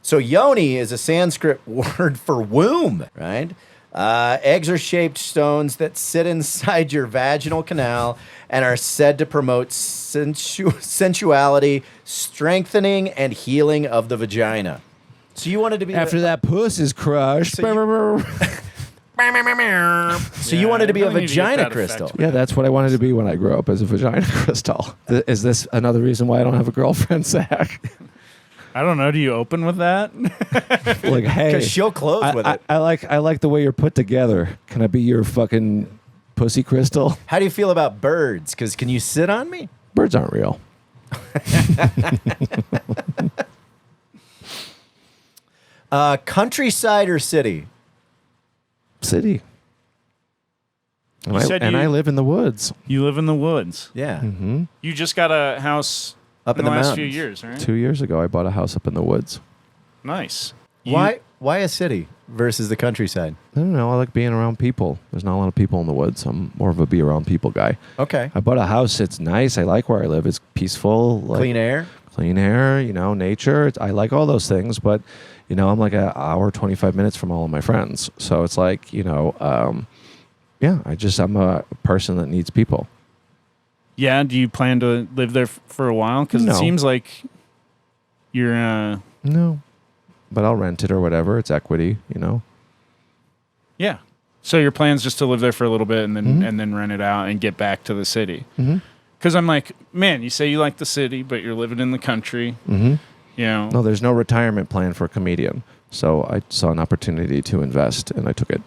So yoni is a Sanskrit word for womb, right? Eggs are shaped stones that sit inside your vaginal canal and are said to promote sensuality, strengthening, and healing of the vagina. So you wanted to be After that puss is crushed. So you wanted to be a really need to get vagina that crystal. effect. Yeah, that's what I wanted to be when I grew up, as a vagina crystal. Is this another reason why I don't have a girlfriend, Zach? I don't know. Do you open with that? Like, hey, Because she'll close with it. I like the way you're put together. Can I be your fucking pussy crystal? How do you feel about birds? Because can you sit on me? Birds aren't real. Countryside or city? City. And, You said I you- live in the woods. You live in the woods. Yeah. You just got a house Up in the the last few mountains. years, right? 2 years ago, I bought a house up in the woods. Nice. You- Why a city versus the countryside? I don't know. I like being around people. There's not a lot of people in the woods. I'm more of a be around people guy. Okay. I bought a house. It's nice. I like where I live. It's peaceful. Like, Clean air. Clean air, nature. I like all those things, but, I'm like an hour, 25 minutes from all of my friends. So it's like, I'm a person that needs people. Yeah. Do you plan to live there for a while? Because No. it seems like you're. No. But I'll rent it or whatever. It's equity, Yeah. So your plan's just to live there for a little bit and then Mm-hmm. and then rent it out and get back to the city. Because I'm like, man, you say you like the city, but you're living in the country. Mm-hmm. No, there's no retirement plan for a comedian. So I saw an opportunity to invest, and I took it.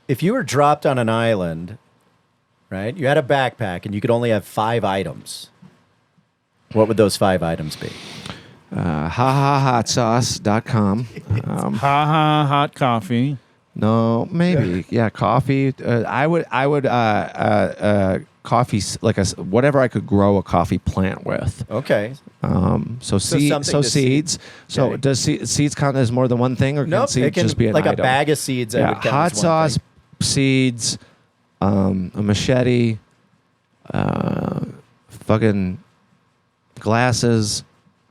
If you were dropped on an island, right? You had a backpack and you could only have 5 items. What would those 5 items be? hahahotsauce.com. hot coffee. No, maybe. Yeah, coffee. I would coffee, whatever I could grow a coffee plant with. Okay. So something to seeds. So Okay. does seeds count as more than one thing, or can Nope. seeds It can just be an like item? a bag of seeds. I Yeah, would count hot as one sauce, thing. seeds, a machete, fucking glasses.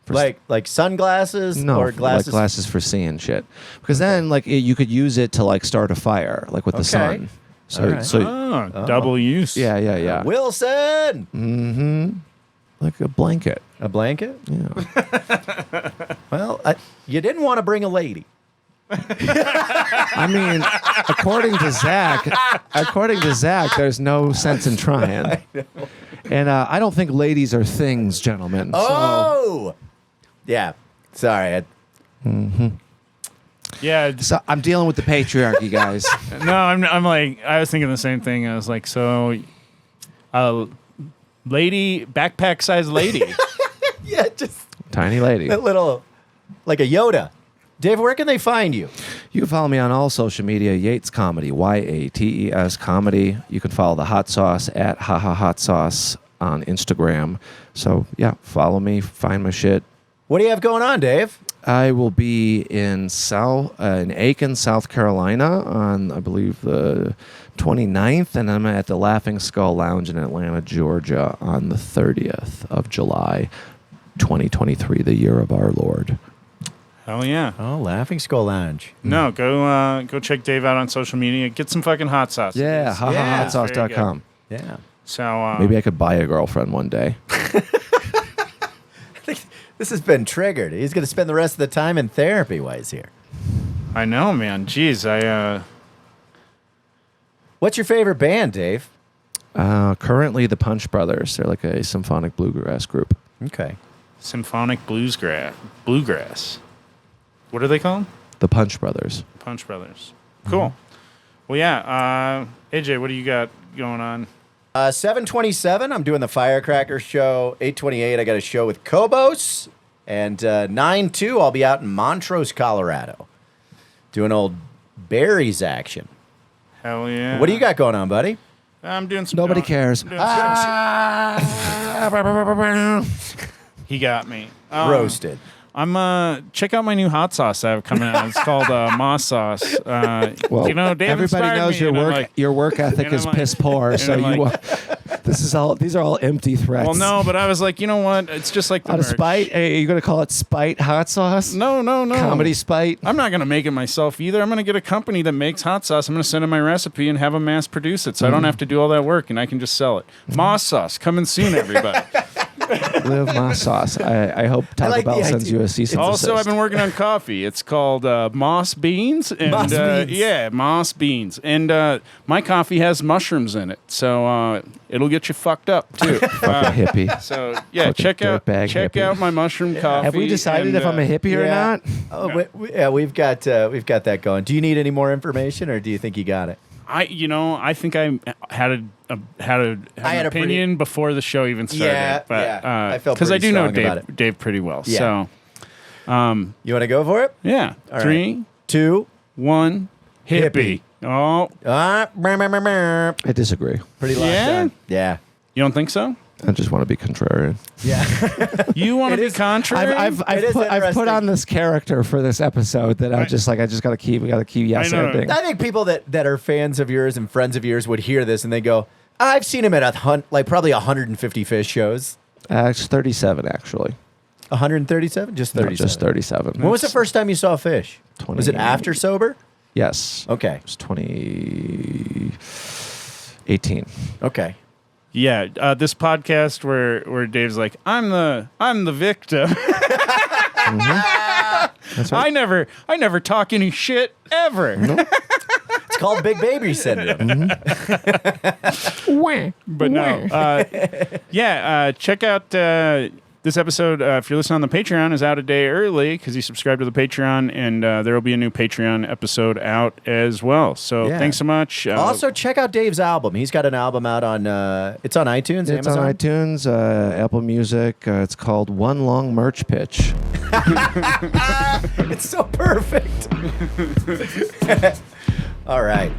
for Like sunglasses no, or glasses. like glasses for seeing shit. Because then, you could use it to start a fire, with the Okay. sun. So, All right. so Double use. yeah. Wilson. like a blanket. A blanket? Yeah. Well, you didn't want to bring a lady. I mean, according to Zach, there's no sense in trying. And I don't think ladies are things, gentlemen. Oh! Yeah. Sorry. Yeah. So I'm dealing with the patriarchy, guys. No, I'm like, I was thinking the same thing. I was like, so, lady, backpack size lady. Yeah, just Tiny lady. that little, like a Yoda. Dave, where can they find you? You can follow me on all social media, Yates Comedy, Yates Comedy. You can follow the Hot Sauce at Hot Sauce on Instagram. So, yeah, follow me, find my shit. What do you have going on, Dave? I will be in Aiken, South Carolina on, I believe, the 29th, and I'm at the Laughing Skull Lounge in Atlanta, Georgia on the 30th of July, 2023, the year of our Lord. Hell yeah. Oh, Laughing Skull Lounge. No, go check Dave out on social media. Get some fucking hot sauce. Yeah, Yeah. hotsauce.com. Yeah. So Maybe I could buy a girlfriend one day. This has been triggered. He's going to spend the rest of the time in therapy while he's here. I know, man. Jeez, What's your favorite band, Dave? Currently, the Punch Brothers. They're like a symphonic bluegrass group. Okay. symphonic bluegrass. What are they called? The Punch Brothers. Punch Brothers. Cool. Well, yeah. AJ, what do you got going on? 7:27, I'm doing the Firecracker show. 8:28, I got a show with Kobos. And 9:2, I'll be out in Montrose, Colorado, doing old Barry's action. Hell yeah. What do you got going on, buddy? I'm doing some. Nobody cares. I'm doing He got me. Roasted. Check out my new hot sauce I have coming out. It's called Moss Sauce. Well, Dave everybody inspired knows me, your and I'm work. like- Your work ethic and is I'm like- piss poor. So I'm you. like- These are all empty threats. Well, no, but I was like, you know what? It's just like the Out of merch. spite, hey, are you gonna call it spite hot sauce? No. Comedy spite. I'm not going to make it myself either. I'm going to get a company that makes hot sauce. I'm going to send them my recipe and have them mass produce it so I don't have to do all that work and I can just sell it. Moss sauce coming soon, everybody. Live my sauce. I hope Taco like Bell the sends idea. you a cease and Also, desist. I've been working on coffee. It's called Moss Beans. And, Moss Beans. Yeah, Moss Beans. And my coffee has mushrooms in it, so it'll get you fucked up, too. Fucking hippie. So, yeah, Fucking check dirtbag hippie. out my mushroom coffee. Have we decided and, if I'm a hippie or yeah. not? Oh, yeah, we've got that going. Do you need any more information, or do you think you got it? I think I had an opinion before the show even started. Yeah, but, yeah. I felt because I pretty do know strong about it. Dave pretty well. Yeah. So, You want to go for it? yeah, All right. 3, 2. 1, hippie. Oh, I disagree. Pretty locked Yeah? on. Yeah. you don't think so? I just want to be contrarian. Yeah. You want It to be is- contrary? I've It is put interesting. on this character for this episode that I just gotta keep yes I know. ending. I think people that are fans of yours and friends of yours would hear this and they go, I've seen him at probably 150 Fish shows. It's 37 actually. 137? Just No, 37. just 37. When was the first time you saw Fish? Was it 20 after sober? Yes. Okay. It was 2018. Okay. yeah, this podcast where Dave's like, I'm the victim. That's right. I never talk any shit ever. It's called Big Baby Syndrome. But no, check out this episode. If you're listening on the Patreon, is out a day early because you subscribe to the Patreon, and there will be a new Patreon episode out as well. So Yeah. thanks so much. Also, check out Dave's album. He's got an album out on, it's on iTunes, It's Amazon. on iTunes, Apple Music. It's called One Long Merch Pitch. It's so perfect. All right.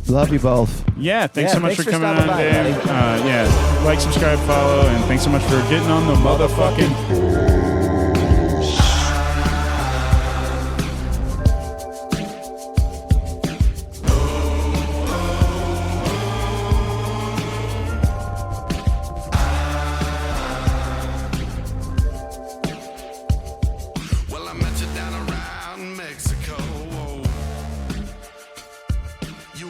Love you both. yeah, thanks Yeah, so much thanks for for coming stopping on, by, Dave. buddy. Yeah, like, subscribe, follow, and thanks so much for getting on the motherfucking. Well, I met you down around Mexico. You